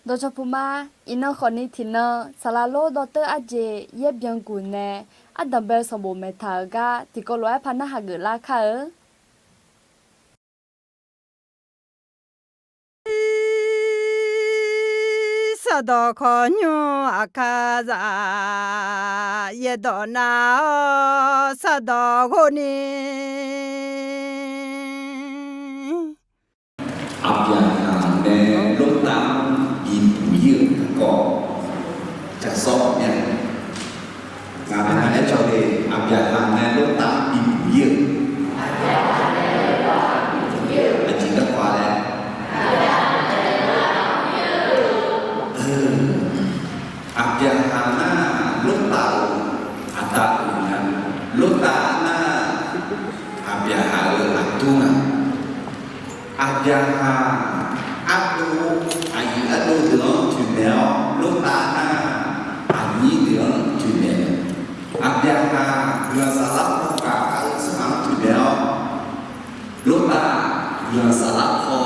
โดยเฉพาะมาอินเนอร์คนนี้ที่เนอสลาโลดอเตอร์อาเจเย็บยังกูเนอัดดับเบลสมบูรณ์เมทากาที่ก็ร้อยพันหักเกิดราคาสะดอกขอญูอาคาซาเยดอนาสะดอกคนนี้ áp nhà hàng để lúc tám nhìn bùi dương có chặt sọ nha ngà bên này cho để áp nhà hàng để lúc tám nhìn bùi dương anh chỉ đất qua đây áp nhà hàng na lúc tàu ata lúc ta na áp nhà hàng áp tu na Ajaha adu ayi adu đường chữ nẻo lúc ta na ayi đường chữ nẻo Ajaha đường salah cả sang chữ nẻo lúc ta đường salah kho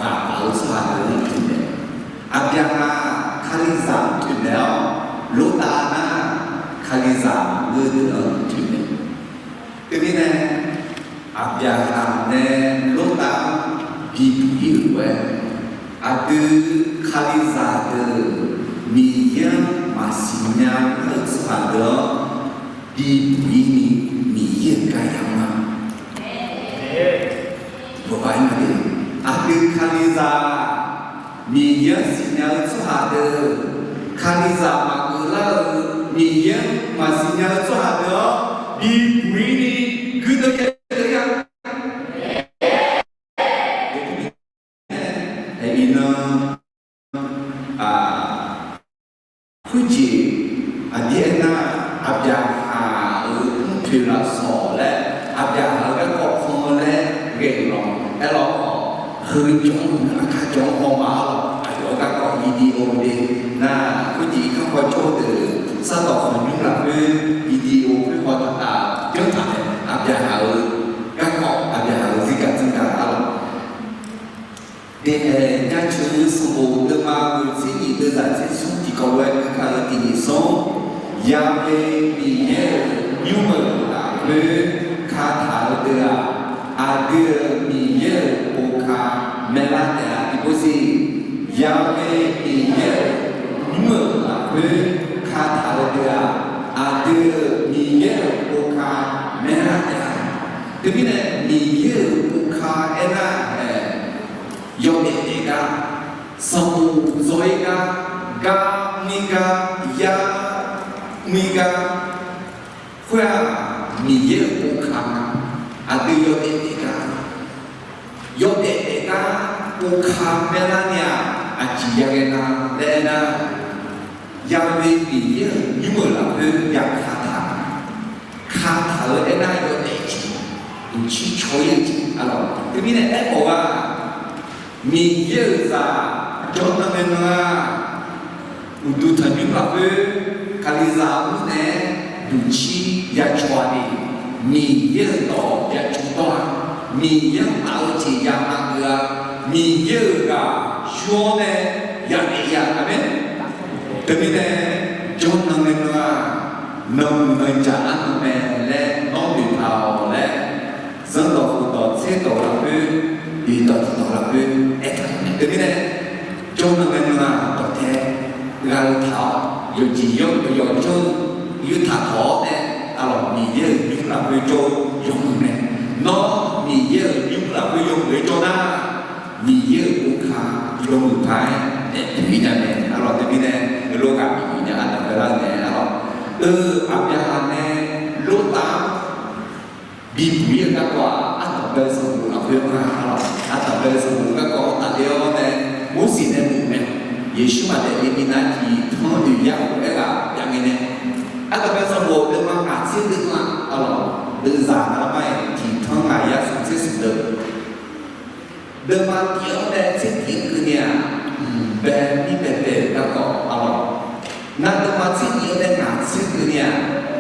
cả sang đường chữ nẻo Ajaha khalizam chữ nẻo lúc ta na khalizam đường chữ nẻo cái này Ajaha ne lúc ta Bibiru ada khalizade yang masihnya harus ada di ini yang kaya mana? Bapak ini ada khalizade yang masihnya harus ada khalizade makhluk yang masihnya harus ada di ini kita Puji Adiana Abjaha Thuyền là sổ lệ Abjaha các cột phong lệ ghê lòng Ê lòng hơi chống Các chống phong áo Ở các cột video đi Nà Puji không có chỗ từ Sao tỏ phần những là cái video Cái hoa thật à Chứng thật Abjaha Các cột Abjaha Gì cả dân cả áo để nhà chữ số bộ được mà người sĩ nhị đơn giản sẽ xuống chỉ có quen các khả năng tình hình số ya về bị nhẹ nhưng mà là về khả thảo đưa à đưa bị nhẹ bộ khả mẹ là để là cái gì ya về bị nhẹ nhưng mà là về khả thảo đưa à đưa bị nhẹ bộ khả mẹ là để là cái này bị nhẹ bộ khả em là Yodega, Samu, Zoega, Ga, Miga, Ya, Miga, Khoa, Miye, Ukha, Adu Yodega, Yodega, Ukha, Melania, Achiyagena, Lena, Yahweh, Miye, Numula, Yakata, Kata, Lena, Yodegi, Uchi Choyeti, alors, cái này em bảo là mi yêu ra cho nó nên là udu thành những là về kaliza u ne du chi ya chua đi mi yêu đó ya chúng ta mi yêu áo chỉ ya mang ra mi yêu ra chua ne ya ya amen thế nên cho nó nên là nông người trả ăn mẹ lên nó bị thảo lên dân tộc phụ tộc sẽ tổ là về đi tổ là về thế nên trong năm nay là tổ thế là thảo dùng chỉ dùng dùng cho dùng thảo thọ này alors mi yêu dùng là về cho dùng này nó mi yêu dùng là về dùng để cho na mi yêu cũng khá dùng một cái để thấy ra này alors thế nên lúc gặp mình nhà anh phải là này alors áp nhà này lúc tám bị bụi các quả anh tập về sống của nó là alors anh tập về sống của các quả ta đều này muốn xin em một mẹ Yesu mà để đi na thì thằng điều giác của cái là dạng này này anh tập về sống của được mà cả xin được mà alors được giảm là mày thì thằng này ya sẽ xin được mà kiểu này xin tiền cứ nhà về đi về các quả alors na được mà xin nhiều này cả xin cứ nhà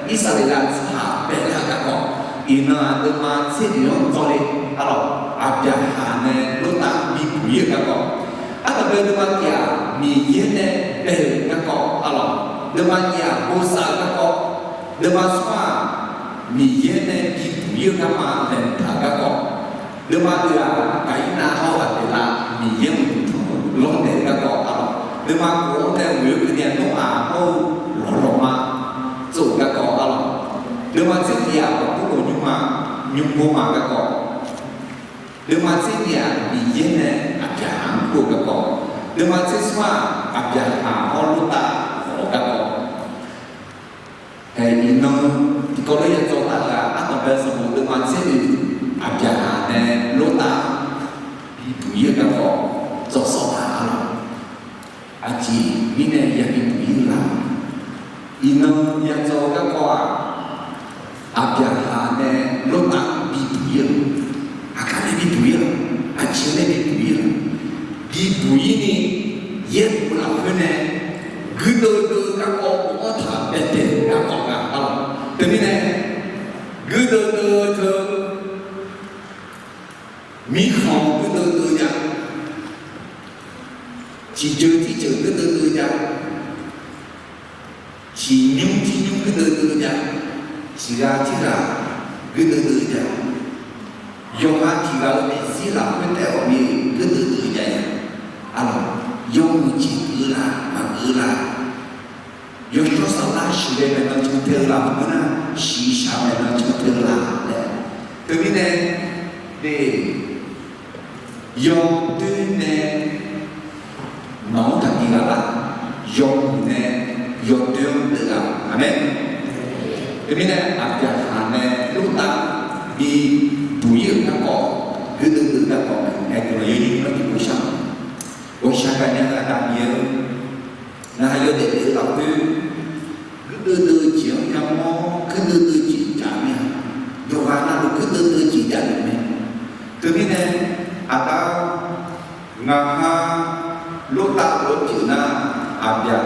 Israel là hạ về là các quả ina dema sedion zole alors abjahane lota bi buye kako Ada berdebatia miyene ngako alo. Debatia bosa ngako. Debasma miyene dibuye kama dan ngako. Debatia kaina awatela miyene long de ngako alo. Debaku de wuyunya no amo loroma zo ngako alo. Debatia ko nyuma ngako. Debatia miyene aja ko ngako. Debatia aja luta ngako. Kayak ini kalau yang coba lah atau bersama dengan sini aja luta itu ya ngako. Sosok aji ini yang itu lah. Ini yang coba ngako aja luta itu ya. Akan itu ya. Aji itu ya. Itu ini yang melakukan gede ngako otak bete ngako ngako. Tapi ni gede tu mikro gede yang cincin gede yang cinyung gede yang cira gede yang yoga cira ni sila kita orang gede yang alam yong cira magera yo salah sudah memang cuma mana sisa memang cuma tapi de yong tu mau tak tinggal yong yong tu amen tapi apa luta di buaya ngako gede ngako kalau ini lagi pusat usahakannya ada dia nah yo để đọc cứ chiều nhau mò cứ chỉ chạm nha rồi vào nó cứ chỉ chạm này từ khi này atau ngaha lúc ta lúc chữ na abia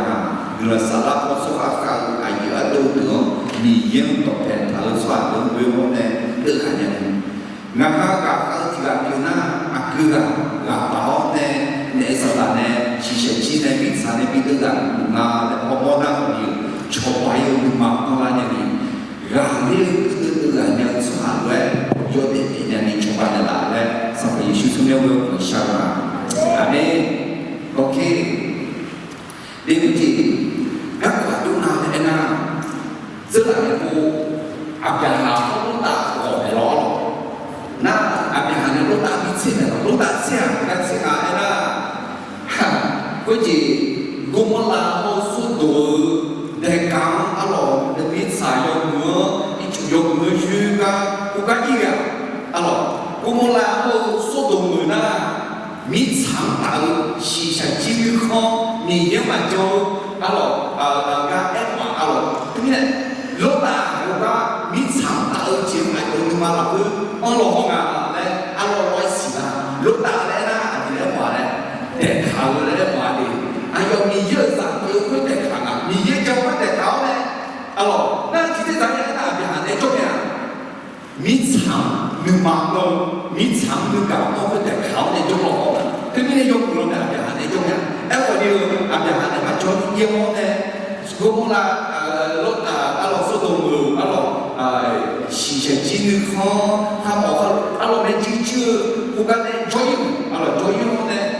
gila salah masuk akal aja ada tu niat untuk pental suatu beriman được hanya ngaha kakak tidak kena akhirat lapau ne salah ne sisi ne bisa ne bilang na pemodal ni coba yang maknanya ni rahim kedengarannya soal yo ini ni coba dah sampai Yesus punya bersama amin okey jadi các bạn nào thế nào rất là cô áp nhà nào không ta có phải lo na áp nhà này lúc ta biết xin là lúc ta xem các xin ai na cái gì cũng là một số đồ để cảm alo để biết xài用nữa đi chủ用nữa chứ cũng cái gì à alo cũng là một số đồ người na biết sáng tạo sự sản xuất không nhìn nếu mà cho alo các em mà alo tức là lúc ta biết sáng tạo chuyện này cũng mà là cứ alo không à đấy alo nói gì là lúc ta đấy na thì đấy mà đấy để thảo đấy mà đi anh em mình nhớ rằng tôi quyết định thằng à mình nhớ cho quyết định thảo đấy alo那其实咱们大别还得重要mình sáng mình mặc đồ mình sáng mình cảm nó quyết định thảo đấy trong lòng thế nên dùng luôn là别还得重要em có điều别还得mà cho nhiều món này cũng là lúc alo số đồ người alo chỉ sẽ chỉ được khó tham bảo alo này chỉ chưa cũng cái này cho yêu này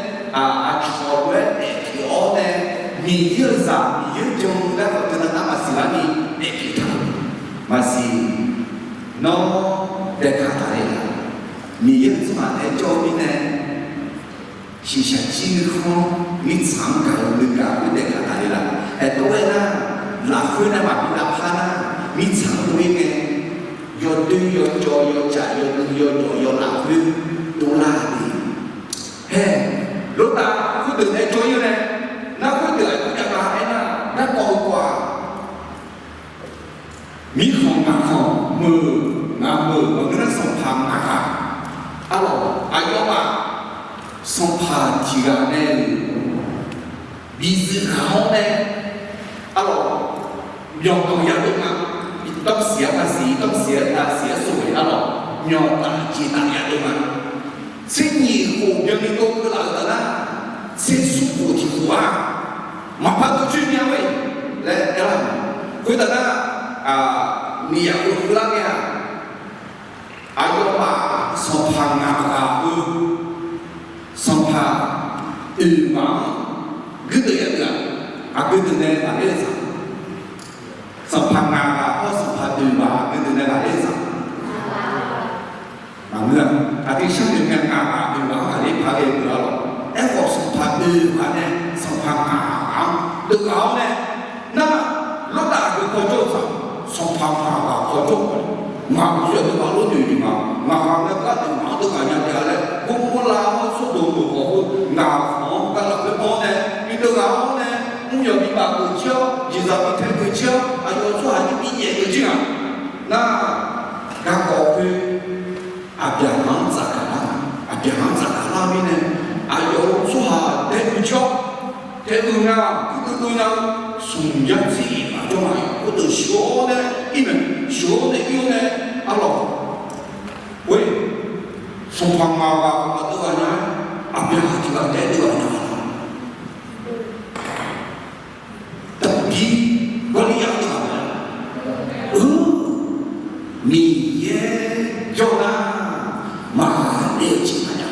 cho với để hiểu này mình hiểu rằng mình hiểu trong các cái thứ nào mà xí là mình để hiểu thằng mà xí nó để cả thầy là mình hiểu mà để cho mình này chỉ sẽ chỉ được khó mình sáng cả được cả để cả thầy là tôi là phương này mà mình làm pha mình sáng tôi nghe yo tư yo cho yo trả yo tư yo cho yo làm phương tôi là gì hey lúc ta cứ từ đây cho yêu này nó cứ từ cũng đã là ấy là nó coi qua mỹ không mà không mờ mà nó song phàm mà cả alo ai đó mà song phàm chỉ là này bị dự khảo này alo dùng công việc đúng khôngต้องเสียภาษีต้องเสียสวยalo nhỏ ta chỉ ta nhận đúng không xin nhị cụยังมีcông cứ là đó 这舒服的话，马上都去面位来了，回到那你要回来呀，阿有把上旁啊上旁王，个的样子啊，个的呢哪里子？上旁啊，上旁王，个的呢哪里子？Namanya, ada siapa yang ngah di bawah hari pagi berlalu. Kok sempat di mana sempat ngah, di kau ni, nah, lo dah di kau jauh sempat ngah kau jauh, ngah dia di bawah ni ngah ni kan di bawah tu kan yang dia le, kumpulan sudah tu ngah kalau kau ni, itu kau ni, mungkin di bawah kau, jika kita kau, ayo tu hanya biaya kau jangan, nah, kau tu Abiyahan zakala mine ayo suha debucho debuna kudunya sunjati adonai kudu shone imen shone yone alo we sumpamawa aduanya abiyahan juga deduanya tapi bali yang mana ni ye jona马列进来呀，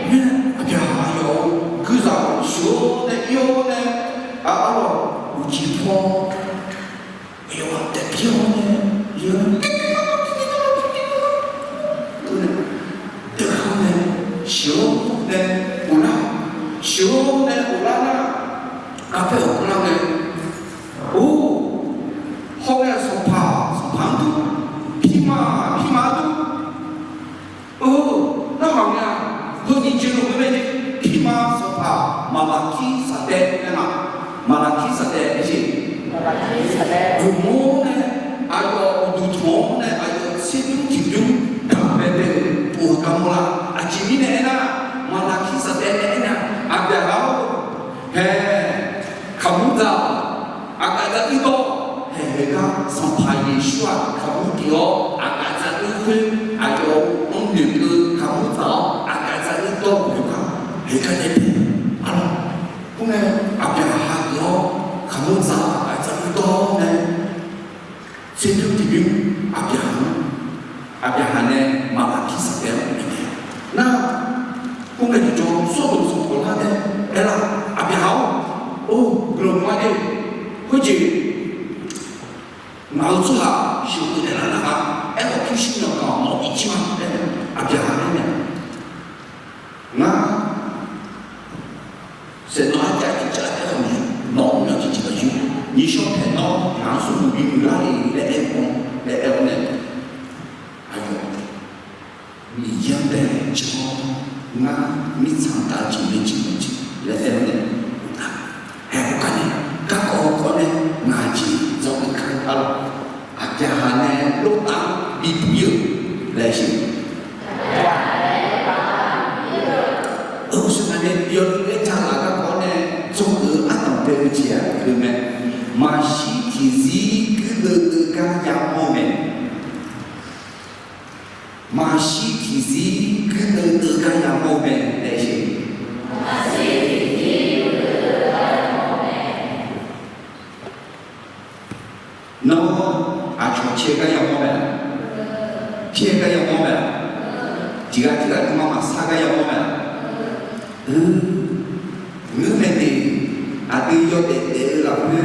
那边还有各种小的有的有几坡，有的漂呢，有的好呢，小的不啦，小的不啦啦，阿不不啦呢，后面是爬都，匹马都。那好呀，和你进入那边匹马是怕马拉基萨德对吗？马拉基萨德那些，我呢，还有杜通呢，还有西东提中，他们的我干么啦？今年呢，马拉基萨德呢，阿别好，嘿，看不到，阿个在一多，嘿个上爬耶稣啊，看不掉，阿个在一分，阿有。女的看不着，阿该在那多不看，还看那边，啊，不呢，阿边还有看不着，阿该在那多呢，现在这边阿边呢，马拉基斯的那，不呢就说不啦的，哎啦，阿边好，格隆嘛的，或者毛子哈，修不的啦那个，哎我去修那个毛笔记嘛，阿边呢，那，现在阿家就在那里，农业就这个有，你说看到杨树木比哪里来爱呢？还有，你养的鸡，那你长大就没几毛钱，来爱呢，那，还不干呢，干活呢，拿钱找你看到了，阿家呢，老大比不有来行。有一家那个讲呢，中国阿当对不起啊，对没？马西提子个干养我们，马西提子个干养我们那些。马西提子个干养我们。那么阿从切干养我们，切干养我们，几个妈妈三个养我们。Ngumete ada yo de la rue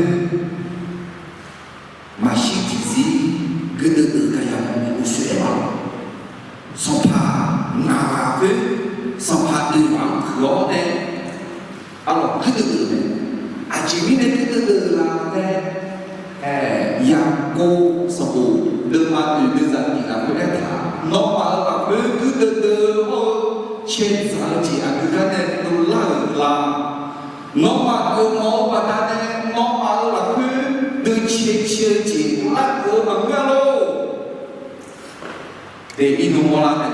machitizi gede kaya usuema sans pas nave sans pas de encore alors gede ajimine gede la yako sabo de ma de zati la peut-être normal la gede trên giờ chỉ ăn cái này nó là nó mà này nó mà là cứ đưa chia chỉ lát cứ mà nghe lô để inu là này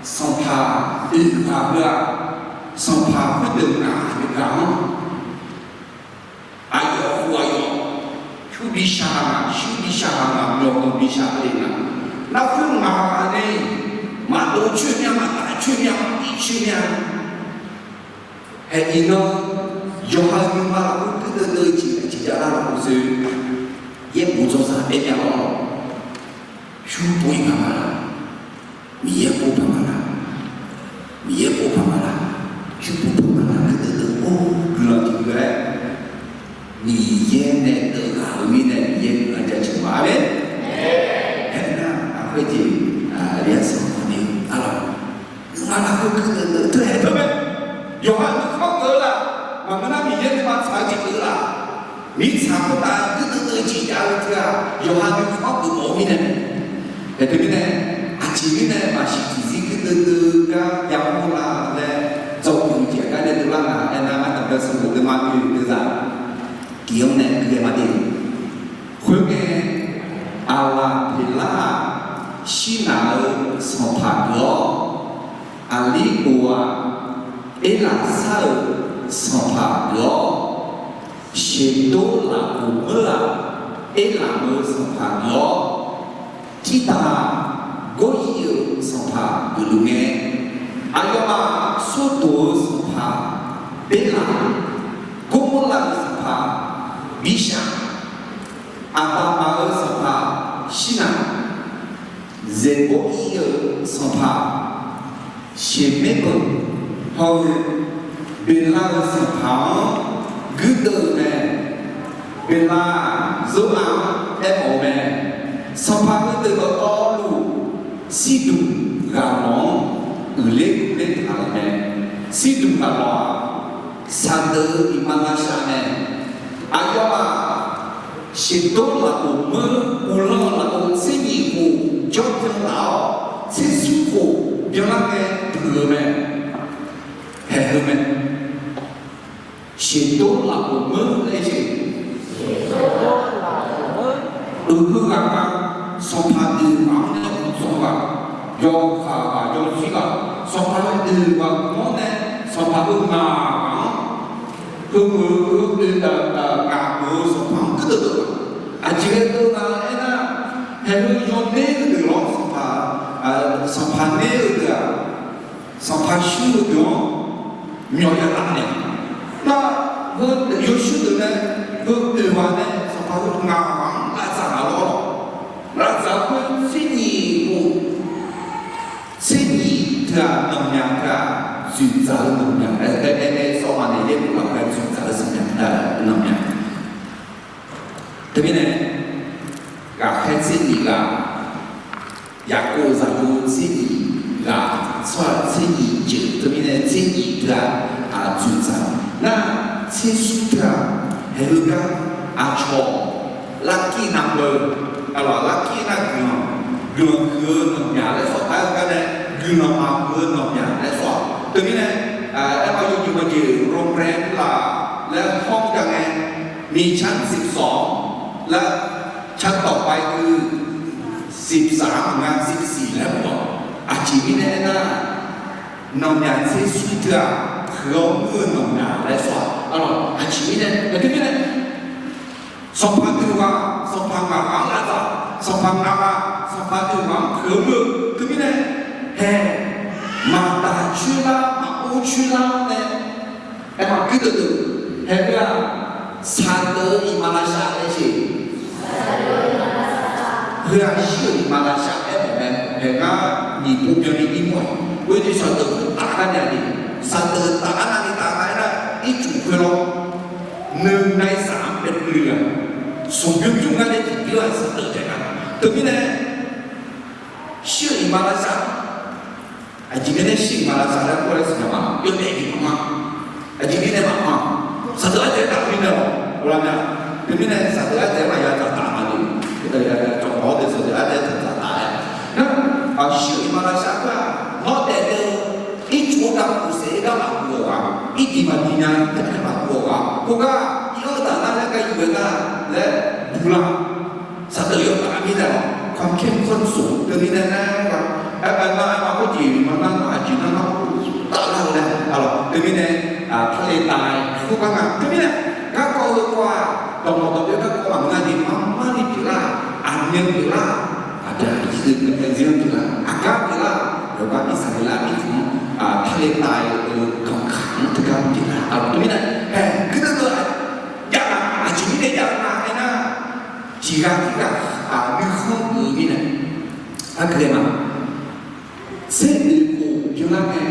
xong thà xong thà quyết định cái gắng ayo chú đi xa mà nó đi xa đi nó cứ mà này mà đồ chuyện nha mà tại chuyện nha đi chuyện nha hay ino Yohan nhưng mà cũng cứ từ chỉ ra là một sự yếm bù cho sa bên nhà đó chú bùi mà là mi yếm bù mà là mi yếm bù mà là chú bù mà là cứ từ ô là thì cái mi yếm này từ cả mi này mi yếm là cho chừng mà bên hết na phải gì liên sống con đi mà là cứ từ hết thôi bên Yohan nó khóc nữa là mà nó nói mình dân mà phải chịu nữa là mình sao có ta cứ từ chỉ ra thì Yohan nó khóc từ bộ mình này để từ mình này chỉ mình này mà chỉ cứ từ cái dòng là dòng những chuyện cái này từ là em làm ăn tập được sự của cái mà từ ra kiếm này cái mà đi khuyên nghe ala pila sina song phạt đó ali của ela sao song phạt đó sẽ đổ là của mưa ela mưa song phạt đó kita có nhiều song phạt của lúc nghe ai mà số tuổi song phạt bên là cũng là song phạt bisa apa mau song phạt sina dễ có nhiều song phạt sẽ mấy con hồi bên là song phạt cứ từ này bên là dấu áo em ổn này song phạt cứ từ đó to lù si đùng gà móng lên thằng này si đùng gà móng sang tới Malaysia này ai mà sẽ tốt là của mơ của lo là của sẽ nhị của cho chân lão sẽ xuất khổ cho nó nghe thừa mẹ hè hơn mẹ sẽ tốt là của mơ đây gì hư gà song phạt từ áo nó cũng song phạt do khả và do suy gà song phạt từ và món này song phạt hư mà hư gà mưa song phạt cứ từ chỉ cái từ là hay hư do nê từ đó song phạt nê từ song phạt siêu từ đó nhiều nhà làm này nó hư do siêu từ này hư từ vào này song phạt hư ngà vắng là giả đó là giả quân sinh nhị thì nông nhàng thì chuyển giả nông nhàng cái sau mà này đây cũng là cái chuyển giả sinh nhàng nông nhàng thế bên này cả cái sinh nhị là giả cô giả cô sinh nhị là soạn sinh nhị chữ thế bên này sinh nhị thì chuyển giả na sinh suy thì hay hơn cái cho lucky number alors lucky là gương nông nhà lại so thái cái này gương mà gương nông nhà lại so từ cái này em bao nhiêu mà chỉ โรงแรมlà และห้องยังไงมีชั้น12และชั้นต่อไปคือ13งาน14แล้วบอกอาชีพนี้นะนำยาเสียสุดท้ายเพื่อเงินนำยาและสอนอาชีพนี้แล้วที่นี่สองพันตัวสองพันมาฟังแล้วจ้ะสองพันมาสองพันตัวมาเพื่อเงินที่นี่เฮ้มาตาชื่อละมาอูชื่อละเนี่ยไอ้มาคิดดูเฮ้ยก็ซาเตอร์อิมาลาชาเลยสิเพื่อชื่ออิมาลาชาเอ้ยเห็นก็มีปุ่มยังมีอีกหน่อยเว้ยที่ซาเตอร์ตากันอย่างนี้ซาเตอร์ตากันอะไรตาไหนนะอีจุกเรา1 ใน 3เป็นเรือส่งยุ่งยุ่งกันได้ถึงเรื่องซาเตอร์แต่กันตรงนี้เนี่ยชื่ออิมาลาชาไอ้จริงๆเนี่ยชื่ออิมาลาชาแล้วก็เลยสมัยมาเยอะแยะอีกมากไอ้จริงๆเนี่ยมาsatu aja tak pindah orangnya. Kemudian satu aja mah ya tak tahu ni. Kita ya contoh dia satu aja tak tahu. Nah, asyik mana siapa? Not ada. Itu orang usia dah laku orang. Itu Madinah dah laku orang. Kuka, itu tanah nak kayu juga, le bulan. Satu yang tak pindah. ความเข้มข้นสูงตรงนี้นะนะครับมาพูดจีมันนั่งอาจีนั่งตะเล่าเลยตรงนี้เนี่ยทะเลตายทุกครั้งตรงนี้เนี่ยก็กลัวว่าตรงนั้นก็กลัวงานที่mamma di pila anjing pila ada izin pila agak pila แล้วก็อิสราเอลที่ทะเลตายกังขา tất cả chỉ là tôi biết này cái đó là dạ chỉ biết dạ là cái na chỉ là như không cứ như này cái mà sẽ được cụ cho nó nghe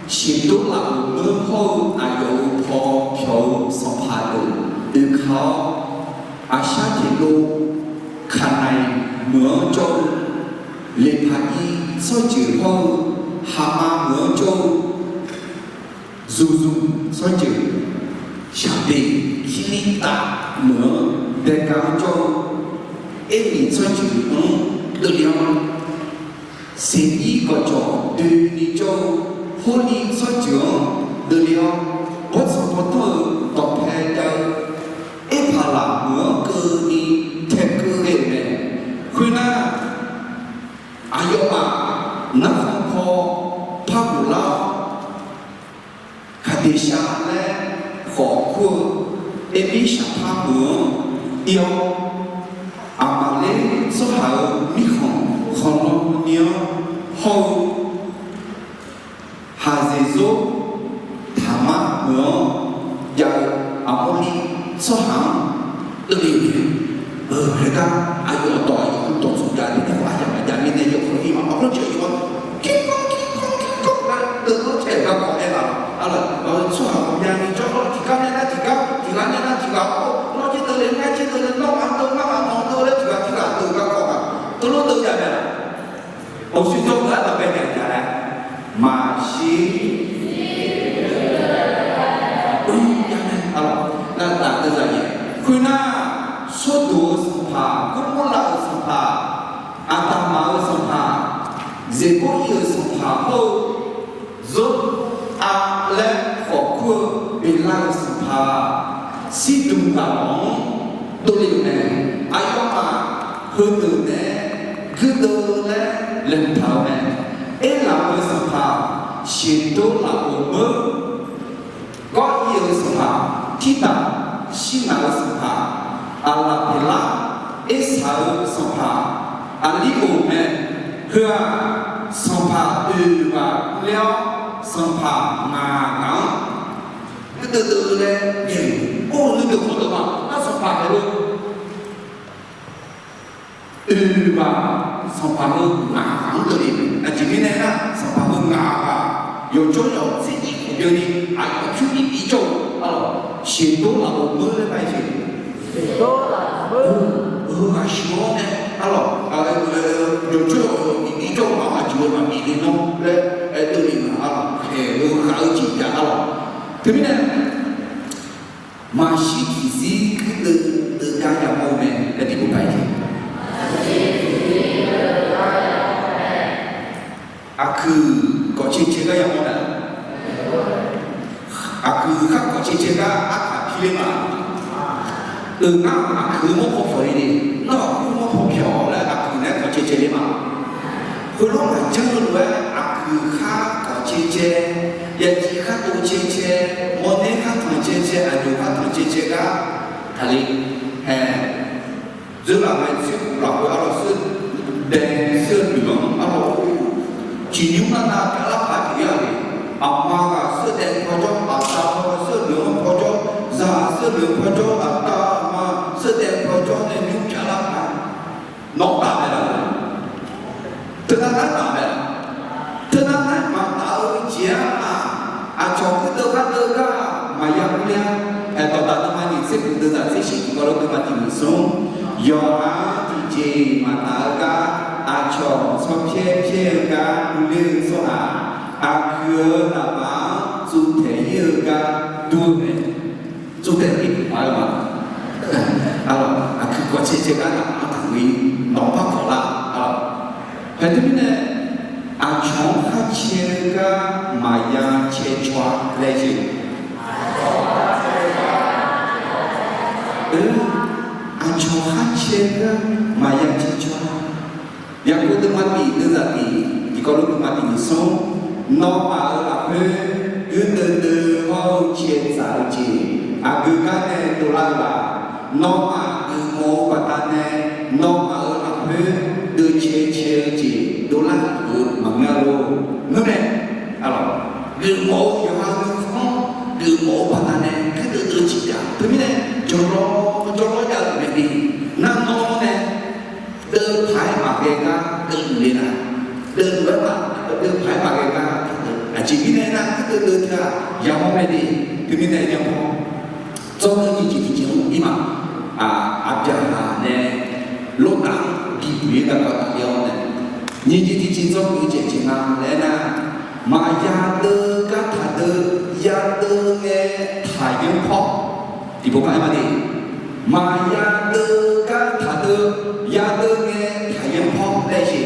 chỉ tốt là mơ hồ yêu phò phiếu song phá đượcเขาอาชาติโลขันในเหมือนโจเลพานีสอยจืดพ่อหามาเหมือนโจซูสอยจืดชาติคินิตาเหมือนเด็กกาโจเอ็มีสอยจืดเดือดเสียอีก็โจดูนี่โจคนนี้สอยจืดเดือดบทสมบูรณ์ตอบแทนเจ้าพลังเหมือนคือนี่เทคคือเองเนี่ยคือน่าอายุมานักพอพระบุรุษคดีชาและขอคู่พิชาพระเหมือนเดียวอามาเลสหายมิของเราเนี่ยเขาหาเจโซธรรมะเหมือนอย่างอาโมลีsố hàng được điều kiện người ta ai ở tòa cũng tổng số gia đình quá nhà mình này dùng khi mà nó chơi con kim con từ nó chạy vào còn em là số hàng của nhà mình cho nó chỉ cá này chỉ cá nó chỉ từ đến ngay chỉ từ đến nó ăn từ đấy chỉ cá từ các con từ nó từ nhà này ông suy cho nữa là bên nhà này mà chỉ là cái gì? Khi na số đồ sản phẩm, cũng muốn là sản phẩm, anh ta máu sản phẩm, dễ có nhiều sản phẩm hơn, giúp anh lên khó khăn bị làm sản phẩm, si đúng cả lòng, tôi liệu này, ai có mà hơn từ này, cứ đưa lên thảo này, em làm cái sản phẩm, chỉ tôi là một mơ, có nhiều sản phẩm. Kita sinar sampa Allah bela esau sampa ali ome hua sampa và leo sampa ngang từ lên nhìn ô lưu được một mà nó sampa này luôn và sampa luôn ngang từ đi là chỉ cái này là sampa luôn ngang有种有自己不要你，哎，出你一种写多了我们来摆去，写多了还喜欢呢，有种有一种嘛就嘛米的弄嘞，对哩嘛还有几家特别呢，马西其实的家家后面那地方摆去。aku có cece cái yang mana? Aku kan có cece cái aku pilih mana? Ngam aku mau apa ini? No aku mau apa lah aku ni có cece lima. Kalau macam tu aku kan có cece, ya jika tu cece, mana kan tu cece, anu kan tu cece kan? Kali, giờ là ngày xưa lão ở đó xưa đèn xưa đường ở đó chỉ những năm nào cả là phải kia đi, amma là sơ đen có cho, ata mà sơ đường có cho, già sơ đường có cho, ata mà sơ đen có cho nên những cả là phải, nó tạm này là, thế nên là tạm này, thế nên là mà tạo chia cho cái đâu cả mà yang punya, tao ta teman ini sih kita tak sih kalau kita tinggal sung, yo ti mà tạo cả cho xong chế cả lưu số cứ là báo dù thể như cả đua này dù thể thì phải mà cứ có chế cả là thằng ấy nó bắt khổ là phải thế này chống khát chế cả mà ya chế chóa lấy gì chống khát chế cả mà ya chế chóa yang ku temati tetapi jika lu temati so no ma la pe de ho chien sa chi agu ka ne to la la no ma mo pa ta ne no ma la pe de che chi do la ma nga lo no ne alors le mo yo ha mổ bà ta nè cái từ chỉ cả thứ nhất cho nó giờ mẹ đi nam nó nè đơn phải mà cái ca đơn đi nè đơn với bạn đơn phải mà cái ca chỉ biết này là cái từ thứ là giàu mẹ đi thứ nhất này giàu mẹ trong cái gì chỉ nhưng mà áp dụng nè lúc nào kỳ quý đã có đặc điểm này nhưng chỉ trong cái chuyện chỉ là lẽ là mà gia tư các thà tư gia tư nghe thải những phong thì bố cái mà đi mà gia tư các thà tư gia tư nghe thải những phong đây gì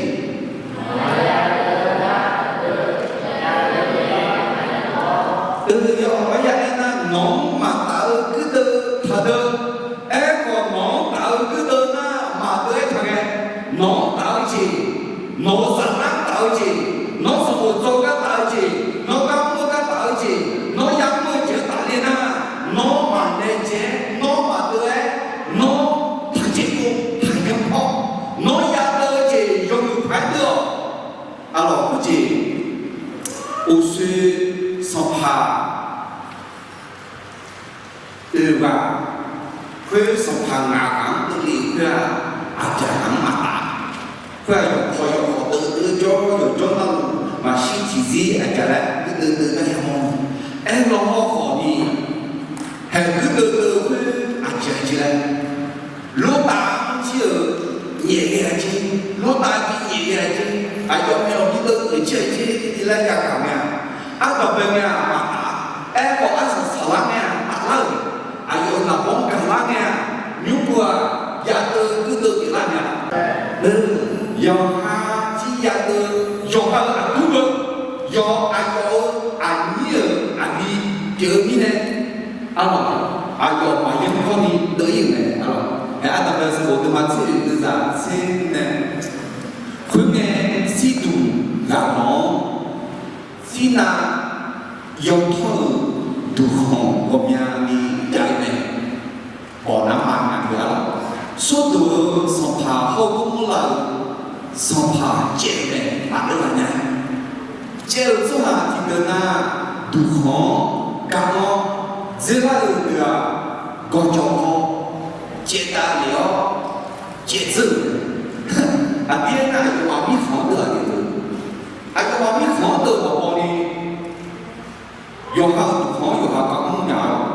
từ giờ bây giờ là nó mà tạo cứ từ thà tư em còn nó tạo cứ từ mà tới thằng em nó tạo gì nó sản xuất tạo gì nó sử dụng các tạo gì nó cắm mua các tạo gì nó dám mua chữ tạo lên nó mà nên chế nó mà tới nó thằng chế cũng thằng em phong nó ra tới gì dùng phải được alors cái gì ô sư song hà từ và khơi song hà ngã cắn tự lý ra chả nắng mà ta khơi có tự cho nó mà xin chỉ gì chả lại từ cái mong em lo khó đi hay cứ từ khơi chả lại lúc ta chưa nhẹ nhẹ chứ lúc ta chỉ nhẹ nhẹ chứ trong nhau đi từ chơi đi lại cả cả nhà tập về nhà mà em có ăn sẵn lắm nha lâu trong là bóng cả lắm nha nhưng mà gia tư cứ tự làm nhà do ha chỉ gia tư do ha ăn thú vực do ăn có nhiều đi chữ như này do mà những con đi tới như này hãy tập về sự bộ từ mặt sẽ từ giả xin khuyến nghe si tù gà nó xin là dòng thơ tù hồng gồm nhà đi chạy này bỏ nắm mạng ngàn nữa số tù song phà hậu cũng là song phà chế này bạn được là nhà chế ở số hà thì đơn là tù hồng gà nó dễ là được còn cho nó chế ta liễu chế dự biết là có bảo biết khó được có bảo biết khó được mà bỏ đi dù họ khó dù họ có không nhỏ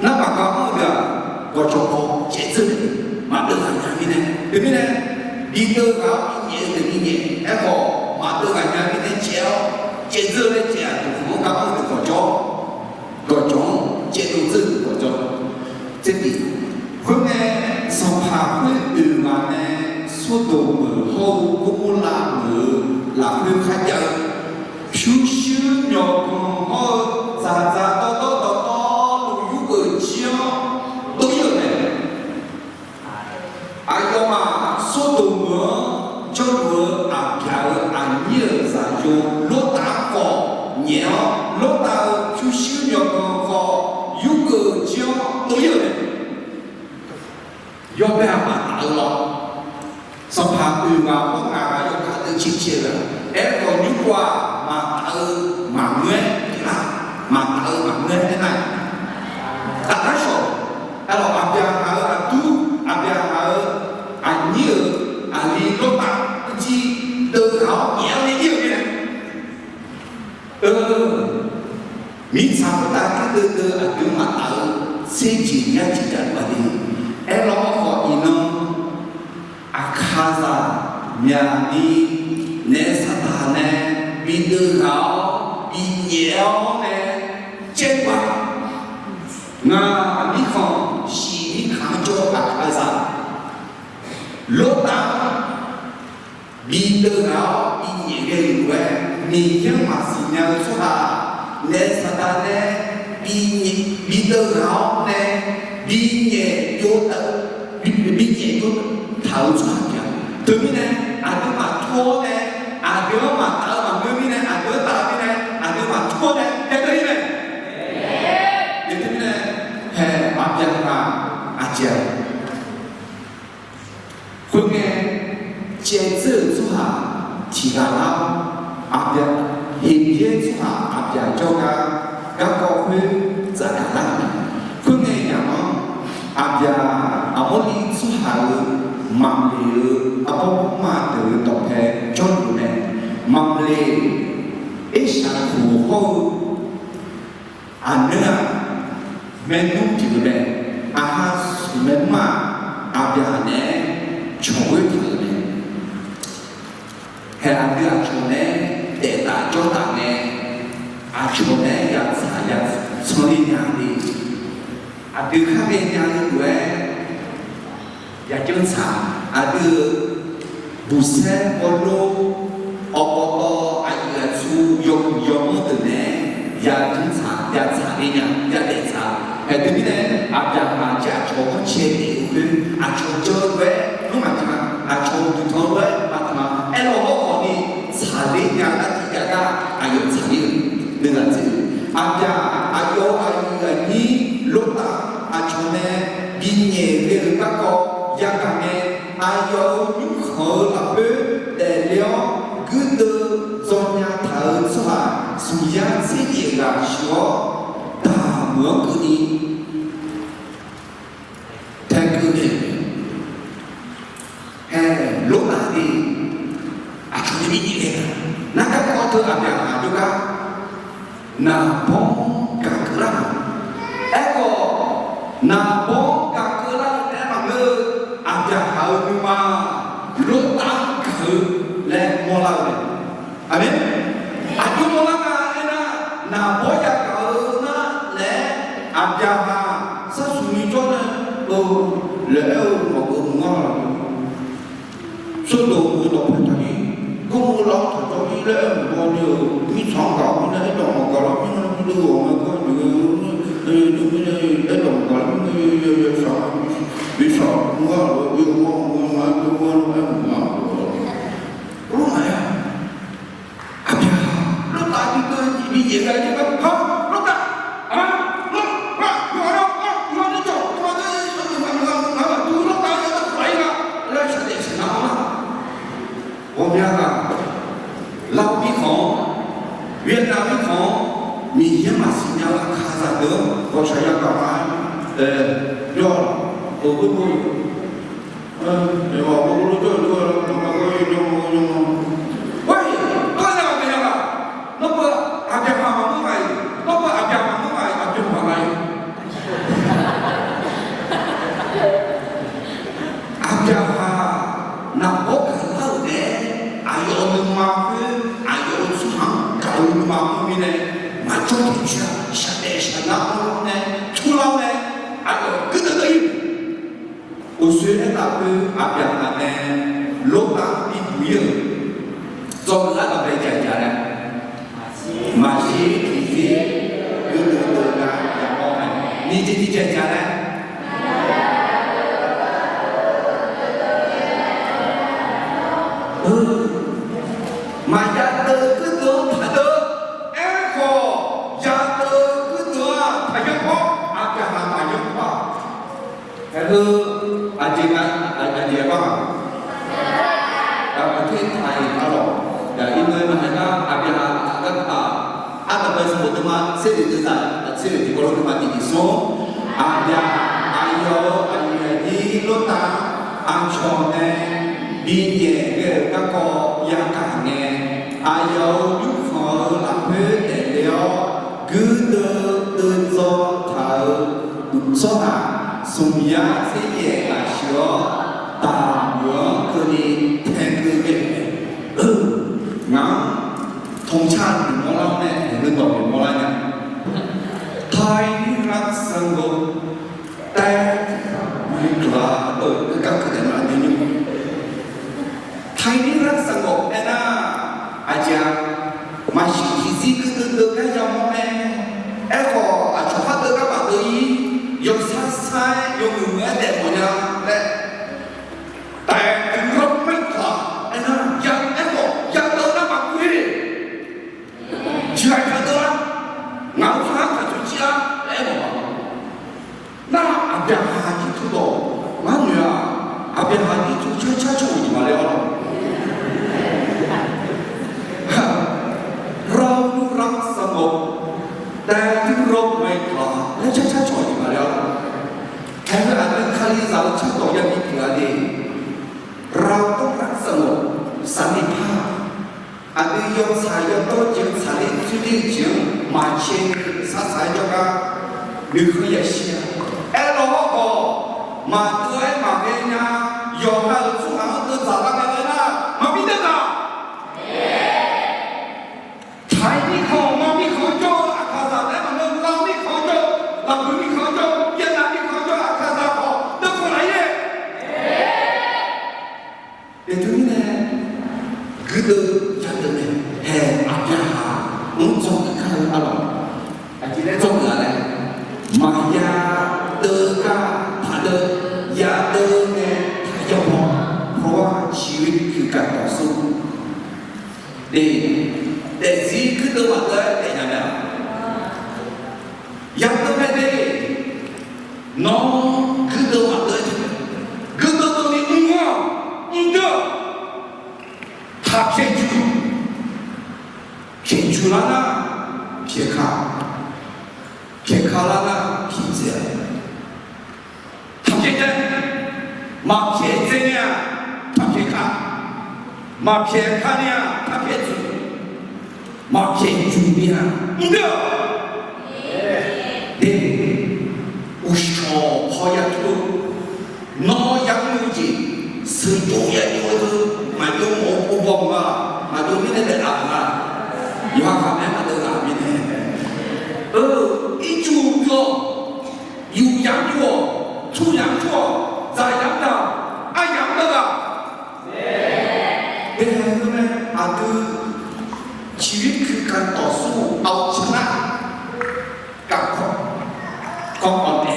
nó mà có không được có cho có chế dự mà được hành nhà như này thế này đi tư vào nhẹ từ như nhẹ em có mà được hành nhà như này chéo chế dự lên chéo cũng không có không được có cho chế độ dự có cho thế thì khuyên nghe sau phá khuyên từ mà nè số đồ mở hâu cũng là khuyên khai nhận chú sư nhỏ cùng hô giả to lũ dụ ở chiếu tôi hiểu này do mà số đồ mở cho vừa kéo nhiều giả dùng lốt tá cỏ nhéo lốt tá chú sư nhỏ cùng hô dụ ở chiếu tôi hiểu này do bé mà tạo lo song phà từ vào có ngà do cả từ chín chia rồi em còn những qua mà tạo mà nguyên thế nào mà tạo mà nguyên thế này đã nói rồi em là bạn bè ở tu bạn bè ở nhiều đi lúc nào chi từ họ nhẹ lên nhiều như này mình sao ta cái từ cái mà tạo xây chỉ nhá chỉ cần mà đi em lo có gì nó akaza nhà đi nè sát nè bị đưa gạo bị nhẹo nè chết quá ngà đi không xí đi kháng cho akaza lúc nào bị đưa gạo bị nhẹ cái quê mình chẳng mà xí nhau số hà nè sát nè bị đưa gạo nè bị nhẹ vô tận bị nhẹ vô thảo choáng kìa từ bên này đứa mà thua này đứa mà tạo mà người bên này đứa tạo bên này đứa mà thua này cái đấy này để từ bên này hè bám chân vào chèo khuyên nghe chế dự số hạ chỉ là lao hiện hiện số hạ cho các con khuyên 咋个啦？可能呀嘛，阿家阿莫里出海马里阿婆妈的到陪交流呢，马里一下苦后，阿那没弄几个嘞，阿哈是没嘛，阿家呢，全会头呢，还阿家全呢，带大交大呢，阿全呢也啥也从里娘的，阿对看边娘的喂。也经常啊，这不是我路，哦，啊，也出用的呢，也经常也查的呢，也得查。哎，对不对？啊，家从前面去，啊，从这位，弄嘛什么？啊，从不同位，嘛什么？哎，我讲你查的呢，那几个啊，有查的那个字，啊，有你录的，啊，从呢，毕业的那个。yang kami ayo nyuhul apa delio gudo zonya tahu soha suya sih ga shua dah mengkuni tengkuni lúc nào đi aku ni ini nak kau tu apa juga nak bom kakeran eko nak bom kakeran emang aja hal cuma lu tangke le mola le amin aku mola na na boya kau na le aja ha sesumi jona le mau ngol sudah mudah tadi kau lo tadi le mau dia mi chong kau ni le dong kalau mi lu orang kau ni dong kalau mi bisa ngol rumah ya apa lu tadi tu ini dia lagi kan ha lu tak ah lu gimana tu tu lu tak ada baik lah lah saya senang lah我们啊老比好越南比好你也嘛是要看啥的我想要干嘛要我不你话我都做了，那个用，喂，多少个人啊？那不阿家妈妈买，那不阿家妈妈买，阿家妈买，阿家哈，那我看到的，阿有你妈去，阿有出行，搞你妈妈咪呢，马上进去，下那呢，出来呢，阿有跟着对。usul tapi apa yang ada lokal di dunia zola apa jajaran masih di dunia yang orang ni jadi jajaran maya terkedua ada ekor yang terkedua banyak kok apa yang banyak kok kalau aji apa?ประเทศไทยตลอดแต่อินเดียมันก็อาจจะอาจจะเป็นสมมติว่าเศรษฐกิจเศรษฐกิจโลกมันดีที่สุดอาจจะอายุดีลดตาอันชอบเนี่ยดีเย่ก็ก็ยังการเนี่ยอายุยุคของหลักเพื่อแต่เดียวคือเดินโซ่เท้าโซ่หาสมัยเสียอาชีวะตาเมืองคือดีแทนคือเก่งงั้นธงชาติของเราเนี่ยเรื่องต่อไปของเราเนี่ยไทยรักสงบแต่ไม่กล้าก็คืออะไรนี่ไทยรักสงบแต่น่าอาจารย์มาชี้ที่คือเดินกันยังไงก็อาจจะพัฒนาแบบนี้ยกซ้ายยกมือแต่หมดยังแต่ถึงเราไม่กล้าไอ้นั่นยังยังเดินน้ำมันคุยชีวิตเขาเดินเงาฟ้าเขาจุดเชื่อไอ้บอก那阿边哈基土豆，俺女儿阿边哈基土悄你妈了了。เรารักสงบ三里帕，阿对用茶要多久茶里最定久，马前啥茶要个，你可以写，哎老好，马多哎马给呢，要个做好都咋个来啦，马比得个。柴米烤毛米烤肉，阿卡萨来嘛那老米烤肉，老米烤肉，越南米烤肉，阿卡萨烤，都过来耶。也对呢，这个讲的呢，嘿，阿家哈，我做的看阿老，阿今天做的呢，玛雅德嘎他的亚德呢，他要我，เพราะว่าชีวิตคือการต่อสู้แต่สิ่งที่ตัวมันแต่ยังไงยังตัวไม่ได้น้องคือตัวมันคือตัวนี้อุ้งเด้อถ้าเขียนชูแล้วนะเขียนข้าแล้วนะเขียนเสียทำเขียนมาเขียนเสียเนี่ยทำเขียนข้ามาเขียนข้าเนี่ยทำเขียนจูมาเขียนจูเนี่ยเด้อเด็กอุชชอพอยักษ์ตัวน้อยังมือจีซึ่งตัวยังอยู่ตัวมาดูหมอผู้บอกว่ามาดูไม่ได้แต่ละนะอย่าคำนี้มาดูละไม่ได้อีจูอยู่ยังอยู่出ยังชั่ว在ยัง的爱ยัง的个เป็นไงรู้ไหมอาดูชีวิตคือการต่อสู้เอาชนะกับความอ่อนแอ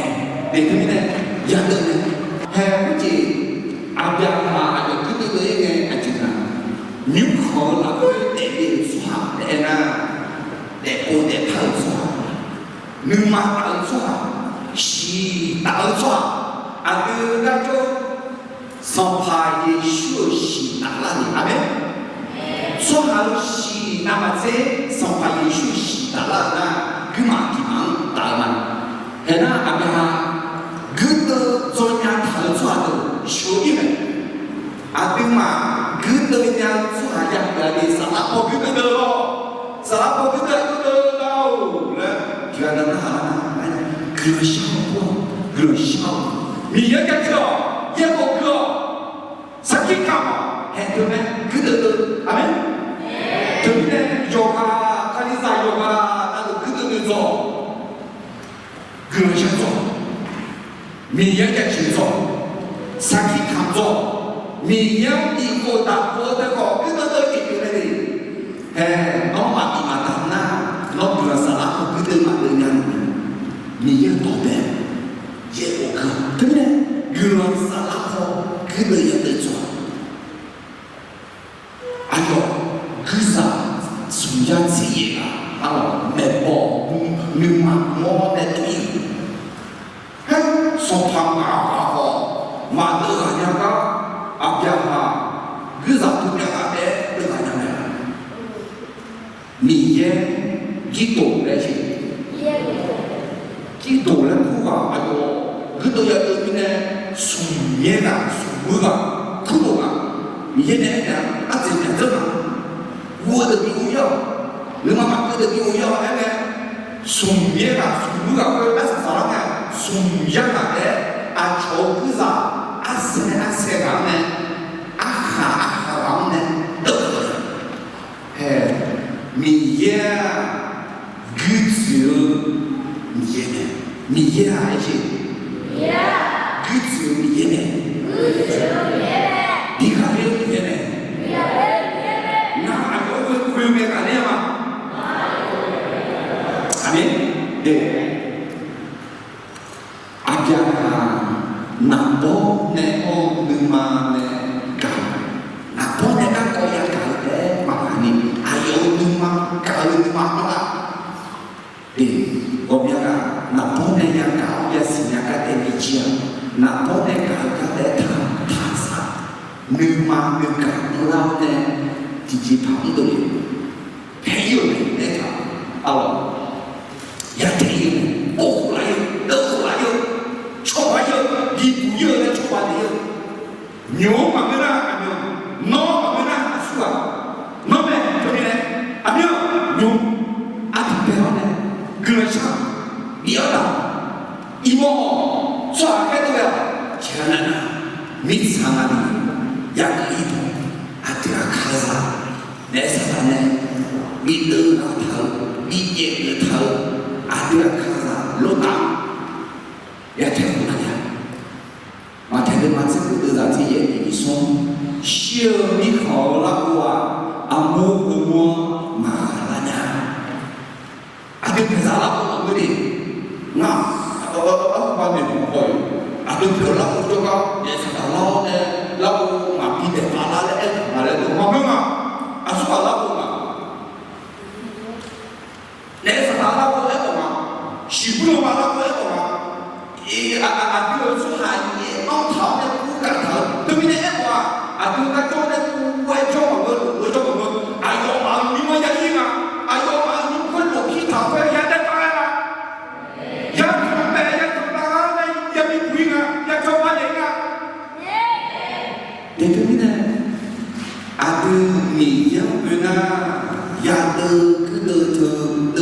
เด็กที่นี่อย่างหนึ่งแห่งจีอาบยามาอาจจะคิดตัวเองไงอาจจะนะนิ้วขอหลับเด็กเด็กสวาเด็กนะเด็กโอเด็กเท่าสวาหนึ่งมาตาสวาสีตาสวาอาดูนั่นก็สัมภาระชั่วสีตาละนี่อาเมน说好是那么这上海也许是打了那干嘛地方打了嘛？嘿那阿边哈，个都做人家投出来的小弟们，阿边嘛，个都人家做下样个的啥拉破个的咯，啥拉破个的咯，了，就那那那，可笑不？可笑，你要讲这，也不可，啥地方嘛？嘿对不对？个的，阿门。对不对？yoga，卡里萨 yoga， 那个各种的做，各种做，民营的去做，山体看做，民营的国大国的个，各种都解决了的。哎，我马地马达那，我不要啥啦，各种马的人，民营多的，也不可，对不对？各种啥啦好，各种也得做。哎呦。คือสัตว์สุญญาเสียอะไรแม่บอกหนึ่งมามอแต่ตัวเองเฮ้ยสองพันมาหอมาเดือดยังก็อับยาฮาคือสัตว์ทุกอย่างเด็ดเดือดยังไงมีเย่กี่ตัวได้ใช่กี่ตัวแล้วคู่กับอะไรคือตัวอย่างตัวนี้เนี่ยสุญญาสุญญาคู่กับมีเย่เนี่ยอาจจะเนี่ยจะมา我的牛药，你妈妈给的牛药那个送别个，送个个那是啥呢？送别个的，啊，炒个啥？啊是个呢？啊哈王呢？都可以。哎，米耶，橘子，米耶呢？米耶还是？橘子米耶呢？你看没有米耶呢？有没有概念吗？阿弥，对。阿家南波呢，我们嘛呢搞，南波呢干搞也搞的，嘛呢，还有你嘛搞你嘛啦。对，我们讲南波呢也搞，也是也搞的比较，南波呢搞的他啥，你嘛你搞เรา呢，自己跑不了。还有呢，那个，哦，也还有，我来有，都来有，错还有，你不有的错还有，牛嘛没啦，牛，孬嘛没啦，来啥呢？你头老头，你眼个头，阿对看啥老大，也听不懂呀。我听到嘛，这个都让这眼睛说，小米好了我啊，摸不摸麻了呢？阿对看啥了我的，那把你不会，阿对看了我这个也是个老的，老嘛比的发了的，嘛来都嘛不嘛，阿说老不嘛。来是拿拉过来的嘛，是不能把拉过来的嘛。比如说也老头的骨干头，对不对？就那叫的骨外叫我叫我，哎呦妈，你们也应啊，哎呦妈，你们老皮头发也得打呀，也从白也从大那也没贵啊，也叫把人啊。对不对呢？你要不呢？也都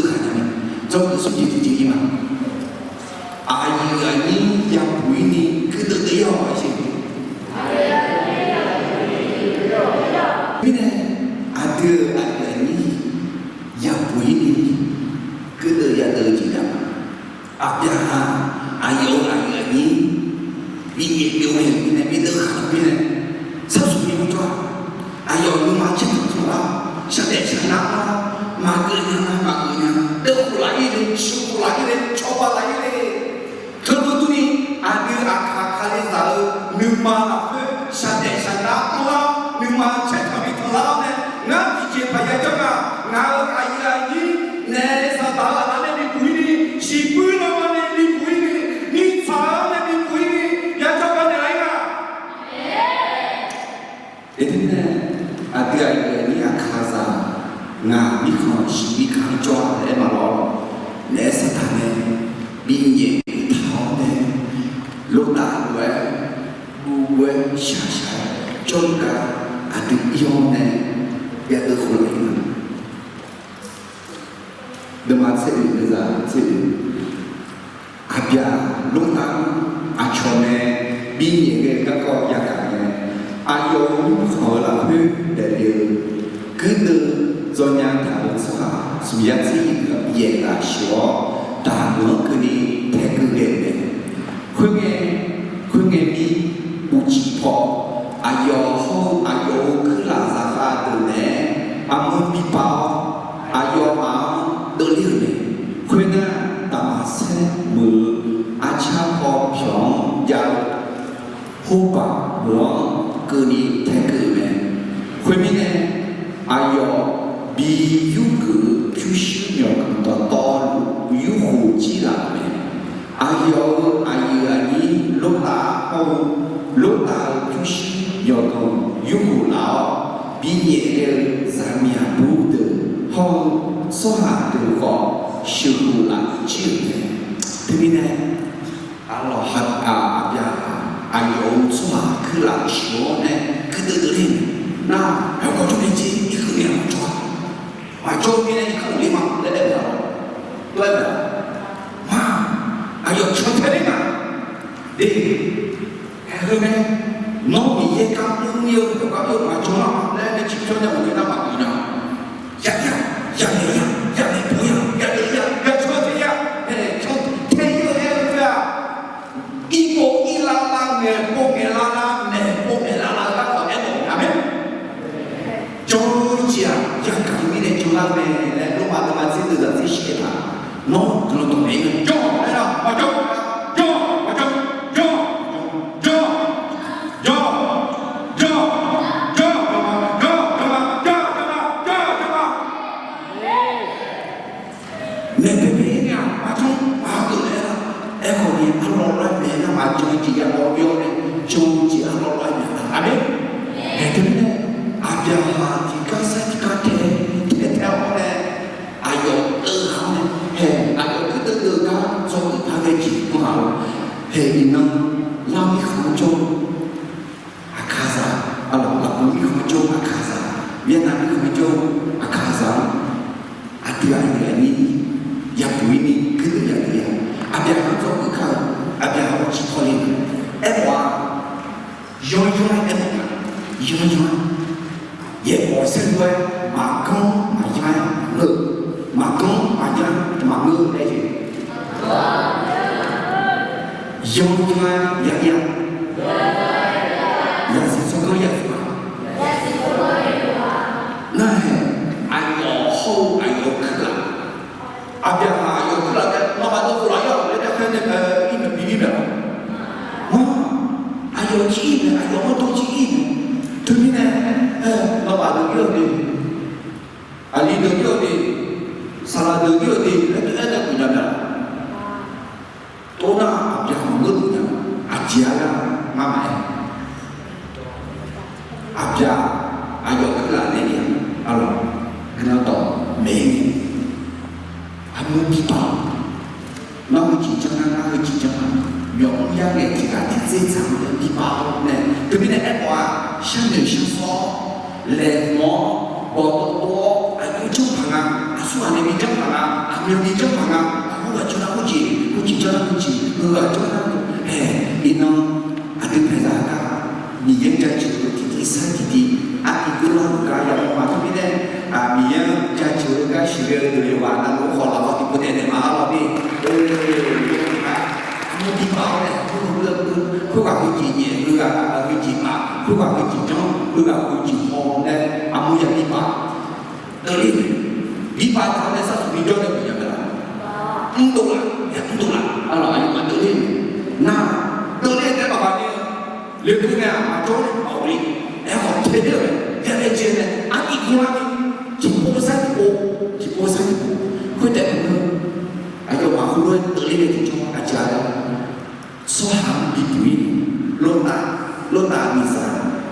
看见没？这个是几嘛？阿姨啊，你也不你可都要啊，行不？对呢，阿你也不你可都也都知道。阿呀，阿你也有没呢？你都看没呢？啥时候你做？哎呦，你妈讲错了，现在想哪了？马哥娘，都胡来一点，吃胡来一点，炒巴来一点。特别多呢，阿卡的啥，你妈那个现在想哪了？你妈前头没听到呢？俺直接把人家讲，俺阿姨，那啥大了，那你贵的，是贵了嘛？你贵的，你查那你贵的，人家把你来个。对不对？阿你也看啥？那你看是你看抓来嘛咯？那是他们明年头呢，老大不会下做个用呢，也都回来了。那么这里阿边老大阿穷呢，明年的个也干呢，阿有好了去的了，跟着。昨天他们说，主要是一个也大小，大陆可以太个人的，会比不急迫，阿有去拉萨哈的呢，阿姆比包，阿有都溜的，会呢大马赛姆阿恰好平要后巴我个你太个人，会面呢阿有。比有个就是要跟到道路有火机了没？阿你老大就是要跟有火佬，比你的咱们不得好说下的话，修路了就呢，对不对？阿老阿边有说话去了说呢，去得嘞，那还搞出来这一个两抓。周边的口里嘛，来了，对不？还有车车的嘛，对，还有呢，农民也刚有嘛，中了嘛，来青春的我给他买一张，呀，不要车子呀，从天有那个啊，一波一拉拉的，波给拉拉的，刚好来懂了没？周家呀，刚你的就那边来，罗马这都在这些他，喏，就懂没个，来了，我马公马家马公马家马ngư đây gì dông cho dạ dạ gì cho có dạ này anh ở hậu anh ở cửa à bây giờ ở cửa cái nó mà tôi nói rồi để cho cái im bị được anh ở chỉ này anh ở tôi chỉ thứ này nó bảo được chưa đi anh đi được chưa đi salah được chưa đi cái đó cũng nhận được tôi đã áp dụng một bước nữa ajaran mama áp dụng ayo cái là này alo kenapa mình anh muốn đi bảo nó chỉ cho nó chỉ cho nhộng gia nghệ chỉ cả thiết dễ dàng để đi bảo này từ bên này em qua sang đời sang phó lệ mỏ bỏ tổ anh cũng trong hàng à số anh em trong hàng à anh em đi trong hàng à aku gak cho nó chỉ cho nó chỉ gak cho nó ino ada perasaan ni yang jadi titi sakiti aku kurang kaya macam ni dia jadi kan sihir dari mana lu kalau kau tipu dia mahal ni kamu di bawah aku gak kuncinya lu gak kunci mak lu gak kunci jom lu gak kunci hong kamu yang di bawah dari di bawah ada satu video yang punya untuk lah kalau ayo mantu ni nah tự nhiên cái bảo bạn liệu thứ nào mà trốn bảo đi em học thế được cái này trên này ăn ít không ăn chỉ mua sách khuyết tệ hơn anh yêu mà không nuôi tự nhiên thì cho anh trả đâu số hàng bị quỷ lô tạ bị giả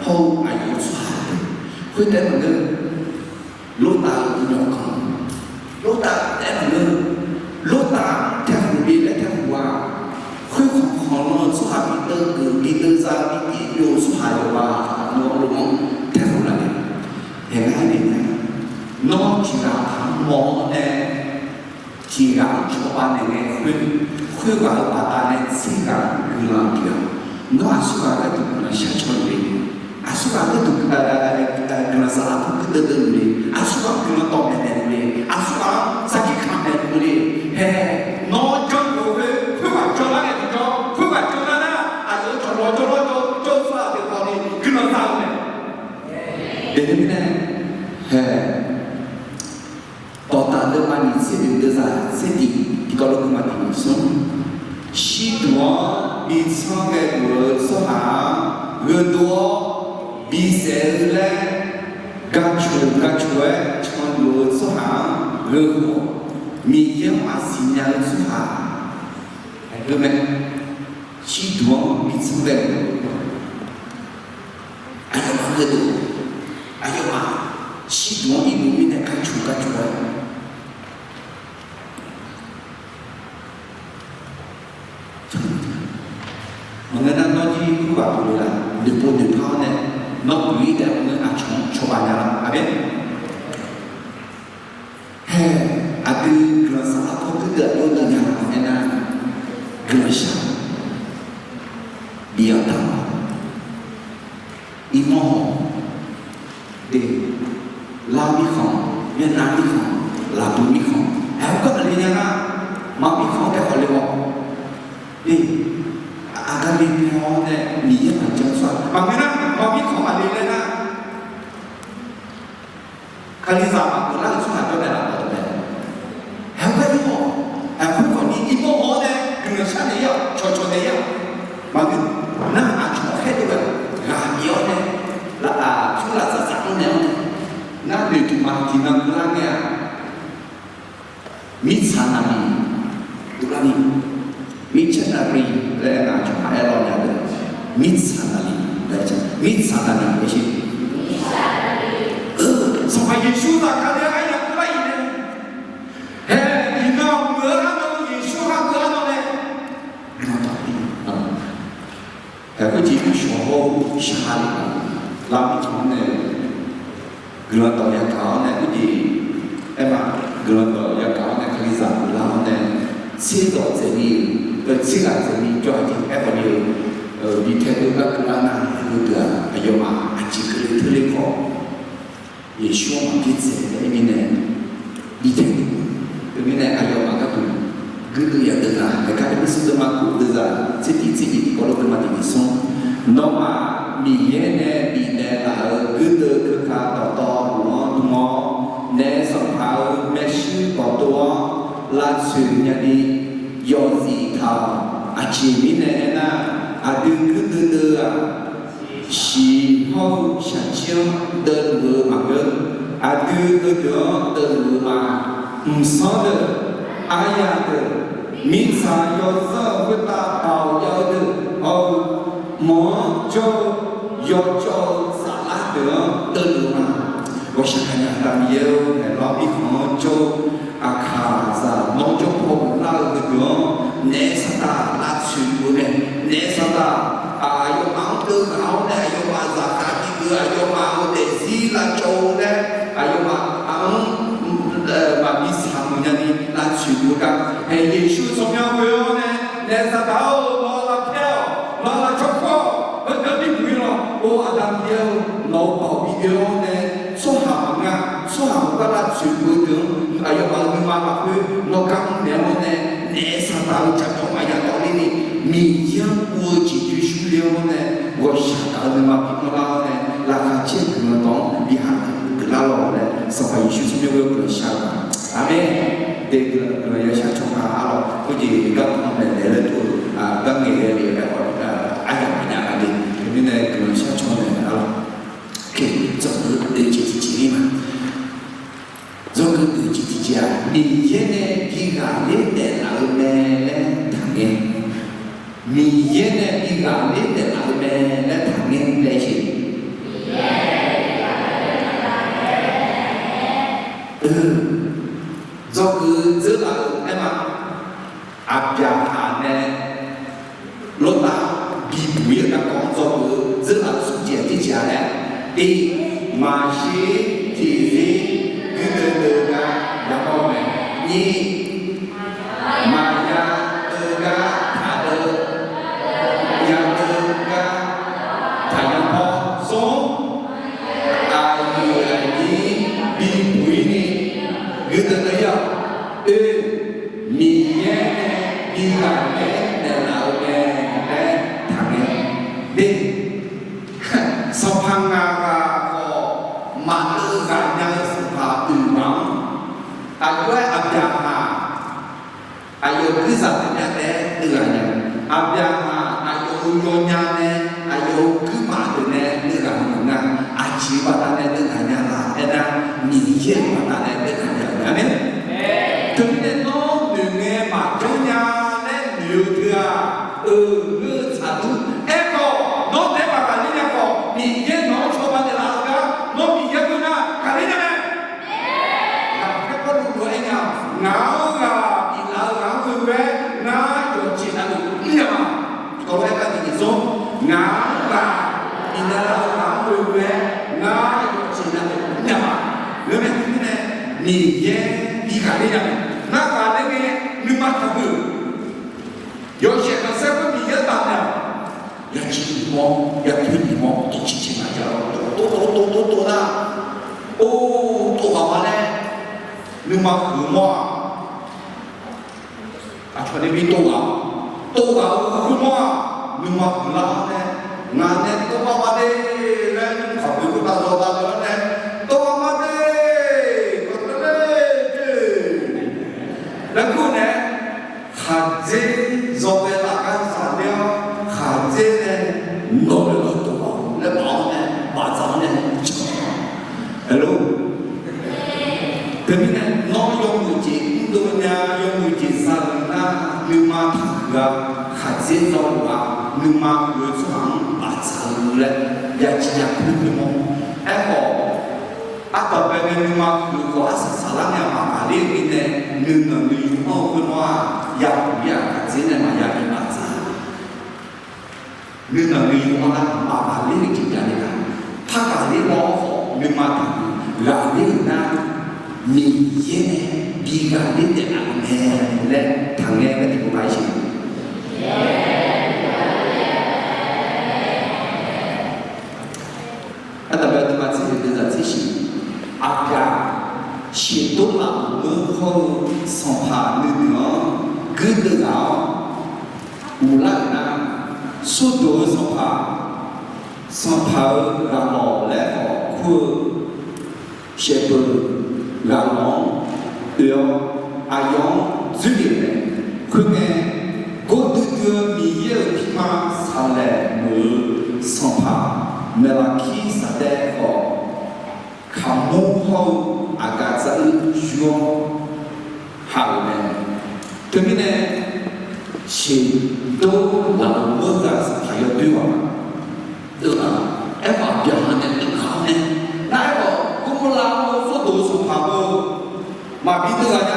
hâu anh yêu số hàng khuyết tệ hơn lô tạ nhỏ con lô tạ tệ hơn lô tạ theo người đi lại theo hòa khuyếtของเราสุภาพปีเตอร์คือปีเตอร์ซาปีที่โยสุภาพว่าน้องลุงแทนอะไรเห็นไหมเนี่ยน้องที่เราทำมองเนี่ยที่เราชอบอะไรเนี่ยคุยกับป้าตาเนี่ยสิ่งที่คือเราเกี่ยวน้องอาสุกาก็ถูกเราเชื่อชนเลยอาสุกาก็ถูกเราสลับก็เดินเลยอาสุกาคือเราตอบเนี่ยเลยอาสุกาสักกี่คำเนี่ยเลยเฮ้น้องจังเลยคุยกับจังอะไรเนี่ยคุยกับจังนั้นนะอาจจะจอดฟ้าเดี๋ยวตอนนี้ขึ้นมาตามเนี่ยเดี๋ยวนี้เนี่ยเฮ้ต่อตาเดิมมานี่เสียเดือดซาเสียดีที่เขาลงมาที่นี่ส่งชีตัวมีช่องแก่ตัวสหาเงินตัวมีเสรีและการช่วยช่องตัวสหาเงินหัวมีเยี่ยมอาศิญาสหาเห็นไหมชีตัวมีช่องแก่ตัวอายุมาเกิดอายุมาชีตัวอีกมีแต่การช่วยmengenai lagi kuat boleh lah depan ni nak beli dan mengenai coba dalam ada ada kerasa apa tidak boleh dalam mana kerasa dia tahu imoh de labi kong yang nabi kong labu mi kong apa kalinya na mami kong tak boleh agar dia ni dia macam suatu. Bagaimana bagi kau ada lena? Kali zaman tu lah suatu ada apa tu? Apa itu? Apa kau ni ibu orang dengan sana ya, cocok dia. Bagaimana acuk itu kan? Ramai ni, lah sulah sesuatu ni. Nak dia tu mati nak gelangnya. Misalnya ni, tu kan ni. Missionary lena cuma elok ada missionary baca missionary macam sampai Yesus tak ada ayat lain ina berano Yesus tak berano kenapa aku jadi syuhur syahari lama ni gelar yang kau ni di gelar yang kau ni kerja lama ni sedar jadi silat seni jodoh apa dia di tengah kerana muda ayo mah aji kerja lekor 也希望彼此的面呢，理解，面呢还有嘛个度，个也得啦，还看的是怎么过的啦，这地过了怎么的送，那么米耶呢，米呢啦，个卡到我呢上头没事搞多，拉去人家要是他前面呢那个啊。喜好想象的路嘛个，的路嘛，唔少的，哎呀的，明朝要是会打包要的，就要叫啥啦的路嘛，我想看呀，他们有那老比方就卡啥，农就跑那个那啥大拉去过的，那啥大。有mau tư áo này,有嘛giả cả đi cửa,有mau để gì là châu này,有mà đi sang một nhà đi là chuyển một cái, hay Giêsu trong nhau với ông này, để sao đó nó là theo, nó là chúc phúc, nó đi quỳ lo, Adam yêu, nó bảo bị yêu này, số hàng cái là chuyển một đường,有mà nó căng đeo này, để sao đó chẳng có ai nhà đó đi, mình yêu我几句书了呢，我想到的嘛，比我呢，那他见可能当厉害，给他老呢，上海艺术中间我有想法，阿妹，这个要想从哪了，估计刚他们来了都刚那个哎呀，那的，这边呢可能想从哪了，给怎么几里嘛，这个几家，你现在几个人在哪里呢？谈的。你现在一个人在哪边来谈恋爱去？这个这个哎嘛，阿边下呢，老大比不要那讲这个这个书记的家呢，第马西第四个然后呢，你马呀写多了门后上爬那个跟得高，无赖呢，速度上爬然后来好酷，写不然后要阿阳最厉害，可能我对个米也起码上来我上爬，没拉起啥的好。看幕后阿家子需要好呢，对面呢，是都老母个是还要对我嘛，对吧？哎，话表现的更好呢，那个我们老母不读书爬不，嘛比这个呢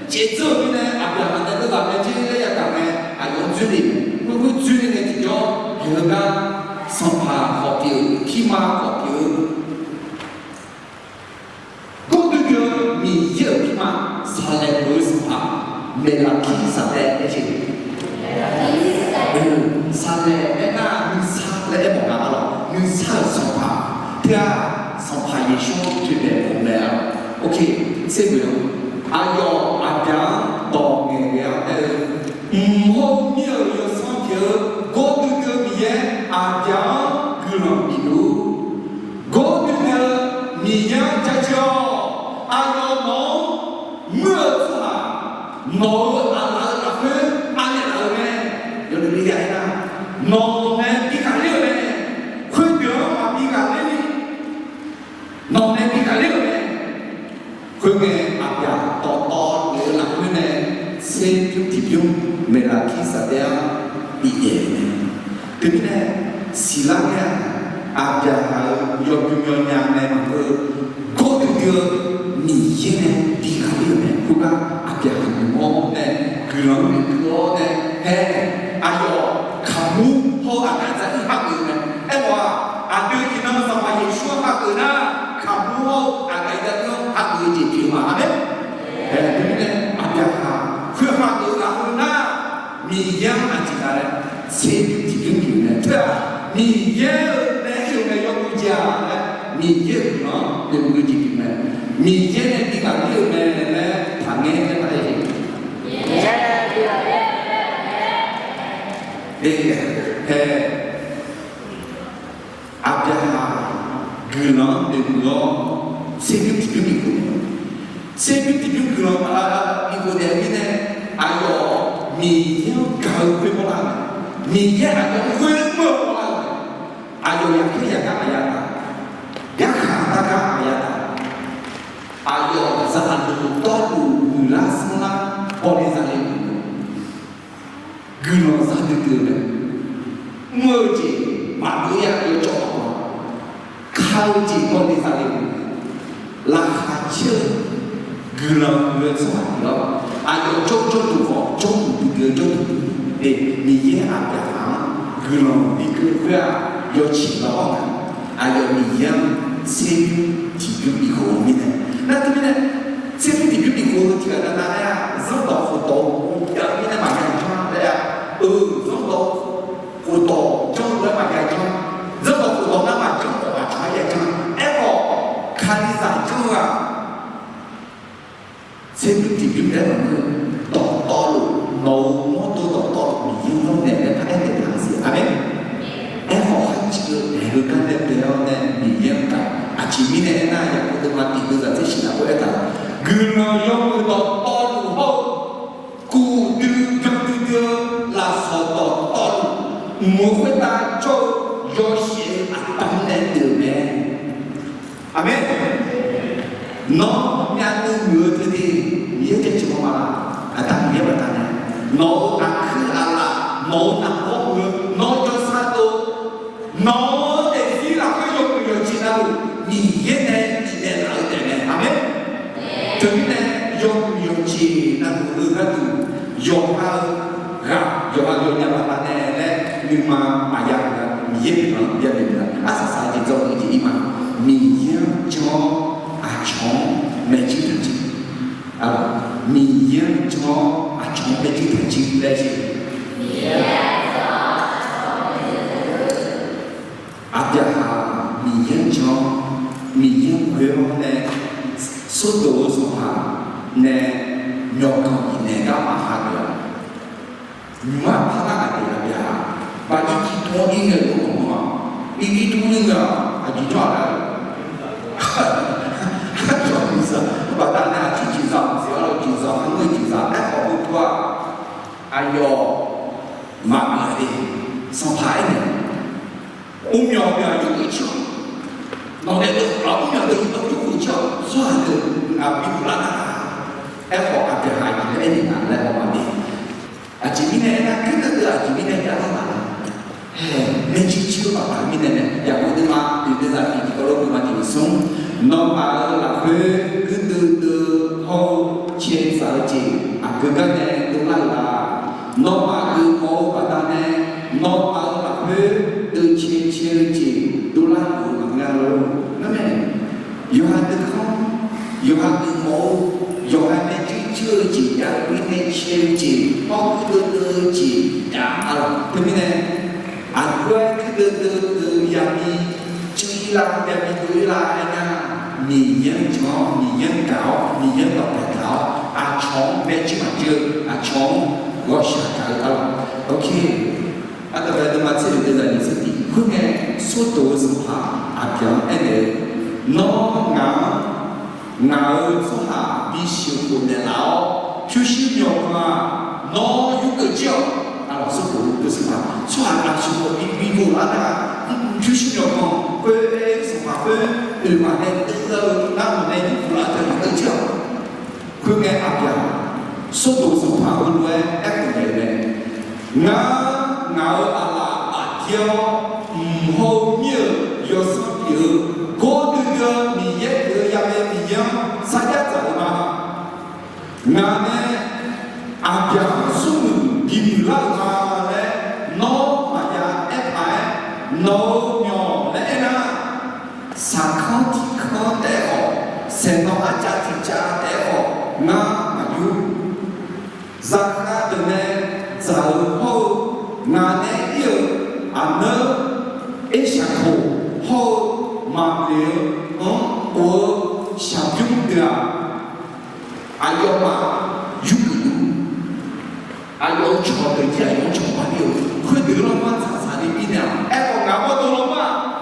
节奏呢，阿表现的这个呢，今天要讲呢，阿用嘴里，我嘴里呢就叫人家上爬好表，起码好表。米有皮嘛，啥来不是嘛？没拉皮啥来那些，啥来那你啥来不干了？你啥上爬？对啊，上爬也说这边不来啊。OK， 这个阿要阿讲到那个好米有上条，我这个米阿讲可能比如，我这个米样家教。阿要侬没错啊，侬阿拉分阿拉老呢，有理解啦？侬呢比较溜呢，会表嘛比较溜呢，侬呢比较溜呢，会给阿家到有老分呢，先就提供没拉起啥的毕业呢，对不对？是啦呀，阿家还要不要娘呢？我这个。你现在比较溜呢，不讲阿家很忙呢，个人的多呢，哎，哎呦，看我好阿家在一下子呢，哎我阿对你那么上班也说那个呢，看我好阿家在那阿对解决嘛，对，哎对不对？阿家哈，会哈个然后呢，你样阿家呢，谁提供你呢？对吧？你样来有没有回家呢？你样呢，对不对？提供呢？米现在比较溜呢，谈的在哪里？阿家个人的个谁比提供米个？谁比提供个米个的米呢？哎呦，米要搞会不啦？米也还要会不啦？哎呦，也可以干嘛呀？也看大家嘛呀？ayo zahandu tolu ulas mula boleh zalim guna zahandu tu muji manusia yo coba kau ji boleh zalim lah hancur guna bersuara lo ayo coba tu kau coba ni ye ada guna dikerja yo cina orang ayo ni yang sih tiga ikut ni那这边呢，这边的比国提了那呀，绕到活动，要你那买家穿的呀，绕到活动，中国买家穿，绕到活动那买中国买穿也穿，哎我看你咋做啊？这边的比那个道路，我都道路，你用那个看那个样子，阿妹，哎我很记得那个刚才不要呢，你应该。前面的那样我都把底都在这些那个的，guna yang berdoa luhur, kudu kudu la soto tol, muhur tajo yosie atam nendeme, amen. No nyatu mưa thứ đi, nghĩa trên chúng mà, atam nghĩa bertanya, no akhir Allah, no nak mưa, no josado, no desi lah kau yang cina lu. 你现在你在哪里呢？阿妹，这边呢用钱那个那个用人家把那嘞，你嘛买呀个，你也能也能的，阿是啥子做的嘛？你要叫阿穷没几头钱，啊，你要叫阿穷没几头钱来些。阿家哈，你要叫。你因为我呢， số đồ số hàng nè nhọc công nè các bạn hàng rồi nhưng mà phát là cái gì à và chỉ thua đi người cũng mà đi thua đi người à chỉ cho là cho đi sao và ta là chỉ rằng chỉ là chỉ rằng hắn người chỉ rằng các họ cũng qua ai yo mà lại đi xong phải này nhỏ nhỏ những cái chuyện nó để được lắm nhỏ được những cái chuyện xóa được bị lạ em họ ăn cái hai cái này thì lại họ làm đi chỉ biết này là cái thứ chỉ biết này là nó nên chỉ chưa bảo đảm biết này ya có thứ mà từ giờ thì có lúc mà thì sống nó mà là cứ từ hậu trên sáu chỉ cứ cái này cũng là nó mà cứ có và ta này nó mà là từ trên chỉ đô la của ngàn luôn nó này yêu hai từ không yêu hai từ một yêu hai từ chưa chỉ đã biết nên chỉ có từ chỉ đã thế này quên cái từ yang đi chỉ là yang đi đối lại nha nhìn nhân cho nhìn nhân cáo nhìn nhân đọc bài cáo chóng bé chứ mà chưa chóng gọi trả cái ok आता वेळ मातशें कितें जाली ती खुगे सोतो सुहा आप्या एने नो nga सुहा बिशु कोने लाओ chushi nyoma no yu ge jiao alors ce que de ce pas soit la chose bi bo là chushi nyoma que ce pas que il va être là on est du là de jiao खुगे आप्या सोतो सुहा उनवे एकने nga ngạo à theo hầu như有时有过这个你也可以呀你呀啥家走嘛那呢啊表述比如嘛嘞 nó mà ya ép ai nó nhỏ lẽ na sa khó thì khó để họ sẽ nó ăn cha thì cha để họ na mà yêu ra khá từ này giàu hầu ngàn ấy yêu nơ ấy sáng khổ hô mà liệu của sáng dung được yêu mà dung được yêu cho đời kia yêu cho bao nhiêu khơi được lắm mà sao đi đi nào em còn ngáo bao nhiêu lắm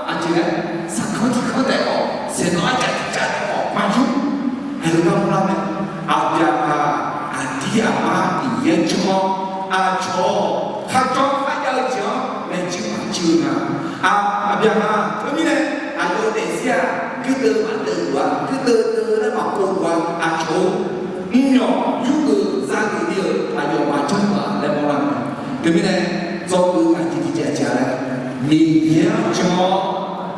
mà chị ấy sáng khổ thì khó để họ sẽ nói chặt họ mà dung hay là không lắm bây giờ đi mà đi yên cho cho khác cho khác nhau chứ nên chịu mà chịu nào bây giờ thế này yêu để xe cứ từ mà từ qua cứ từ nó bảo cô qua chỗ nhỏ giúp từ ra cái điều yêu mà chung mà để mọi làm thế này do cứ chỉ trẻ này mình nhớ cho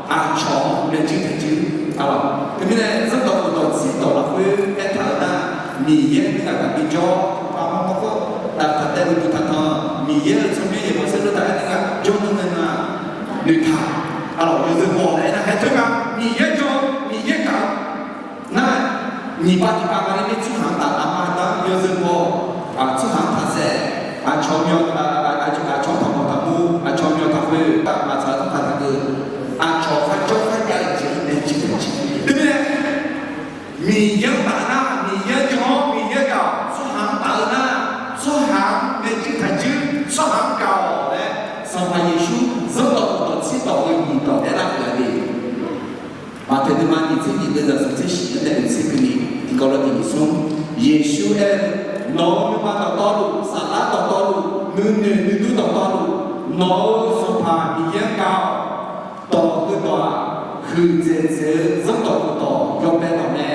cho nên chịu thành chịu thế này rất tốt xin tổ là với em thở ta mình nhớ là cái cho và nó có thật để được thật mình nhớ trong cái gì mà sẽ được tại cái cho nên là người thà alors le devoir là hết chứ không mình nhớ cả nè mình bắt đi bằng cái chuyện hàng ta mà ta le devoir chuyện hàng ta sẽ cho nhau cho thằng một thằng mu cho nhau thằng về mà sao thằng thằng cứ cho phải dạy chữ nên chữ thế này mình nhớ ta mình nhớ cả số hàng ta na số hàng nên chữ thành chữ số hàng cao đấy sau này Giêsu rất tốt xin tổ người nhìn tổ để làm cái gì mà thế mà nhìn thấy nhìn bây giờ sẽ chỉ để mình xem cái gì thì câu là gì xuống Giêsu em nó nhưng mà to đủ xả lá to đủ nương to đủ nó số phà bị giáng cao toคือตัวคือเจrất toยอมแพ้ต่อแน่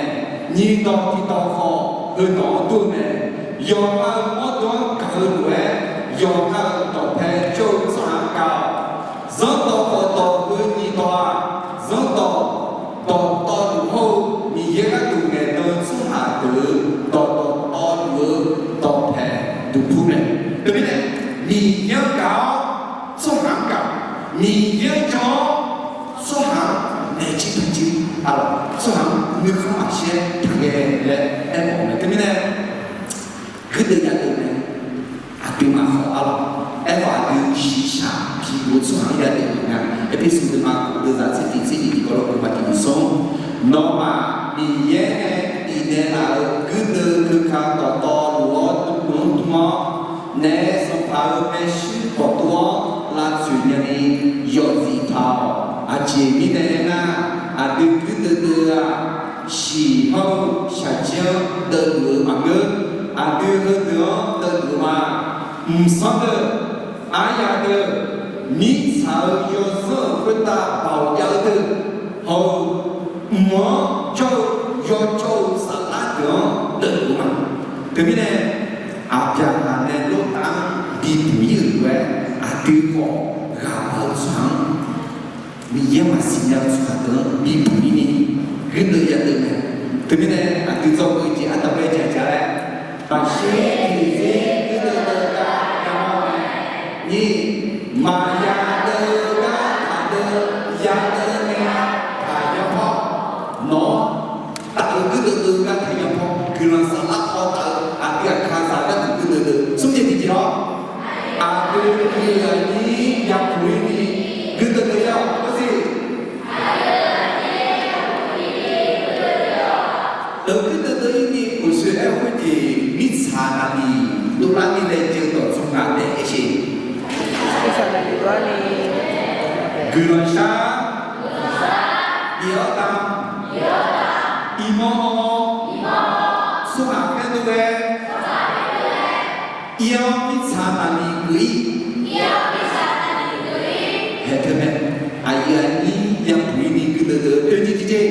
nhìn to thì to khoคือต่อตัวแน่ยอมเอาหมดตัวคือหน่วยยอมเอาต่อแพ้โจ้สามเก่าrất toคือnhìn to rất to đủ hậu nhìn cái các tụi nghề đơn số hạ tử to đủ to phê đủ thu này được biết này nhìn nhớ cáo số hạng cáo nhìn nhớ cho số hạng này chỉ thành chữ số hạng người không mặc xe thằng nghề lệ em ổn này được biết này cứ tự nhận được này tiếng mà họ em phải từ xí xả thì một số hạng gia đình này em biết sự mà đưa ra sẽ thì có lúc mà thì sống nó mà đi nhé đi nè là cứ từ cứ khá tỏ to lúa tụt mó nè xong phá mẹ sư bỏ tua là chuyện nhà đi dọn gì thảo chỉ đi nè na đừng cứ từ xì hông xả chiêu đợt lửa mà ngơ đưa hơn nữa đợt lửa mà xong được ya được ní sao yo sơ với ta bảo giáo từ hầu mó cho sa lá nữa đợt lửa mà từ bên này cha là nên lúc ta đi bụi rồi đưa họ gạo hậu sáng bây giờ mà xin nhau xuất được đi bụi này cái đời gia đình này từ bên này từ trong người chị tập về trả lại và sẽ thì dễ cái đời cả nhau nhỉ mà gia đời cả thà đời gia đời nghe thà nhau họ nó tạo cái từ cả thà nhau họ cứ là sao lắc họ tạo việc khá giả các từ từ xuống trên thì đó từ khi là đi nhập quý đi cứ từ nhau có gì từ từ ini usul em di misalnya di tulang ini jatuh sungai deh sih. Misalnya di luar ni. Gurusha, biotam, imo, sungai kedua, iyo misalnya di gui, hetemen, ayat ini yang ini kita terjadi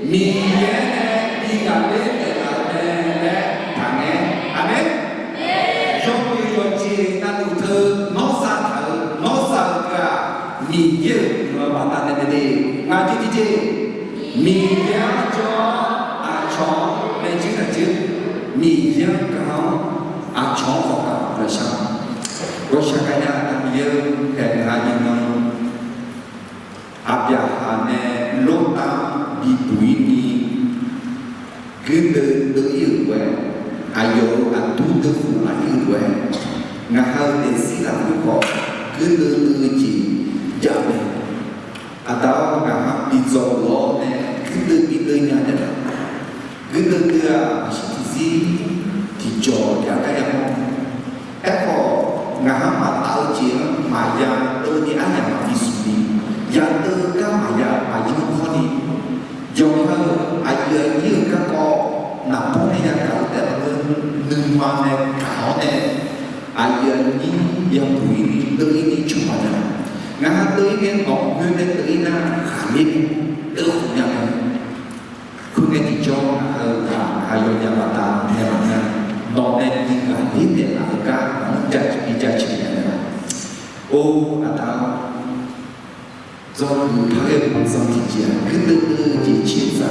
miye. Kita lihat thằng em, amen. Trong khi yo chi na tu thơ nó sa cả mì dơ mà bạn ta nên đi ngài chi mì giá cho chó nên chính là chứ mì giá cao chó vào cả là sao? Rồi sao cái này là mì dơ cái hai nhân năng áp giá này lốp tam bị đuổi đi cứ từ yêu quê ayo tu từ phụ là yêu quê ngã hơi để xí làm việc họ cứ từ chỉ chậm này tao ngã đi dò ló này cứ từ nhà này cứ từ gì thì trò cả cái em ép họ ngã mà tao chỉ mà giang từ thì anh em đi suy giang từ các mà những con đi dòng hơn ayo như các con nằm bốn này cả tại nương hoa này cả này ayo như yang bụi từ ini cuma ada ngah từ ini ngọc nguyên đến từ ina khả liên từ không nhận không nghe thì cho cả ayo yang bata hay là nó nên như cả liên để là cả chặt đi chặt chỉ này ô tao do người thấy em bằng dòng thị trường cứ từ chỉ chia sẻ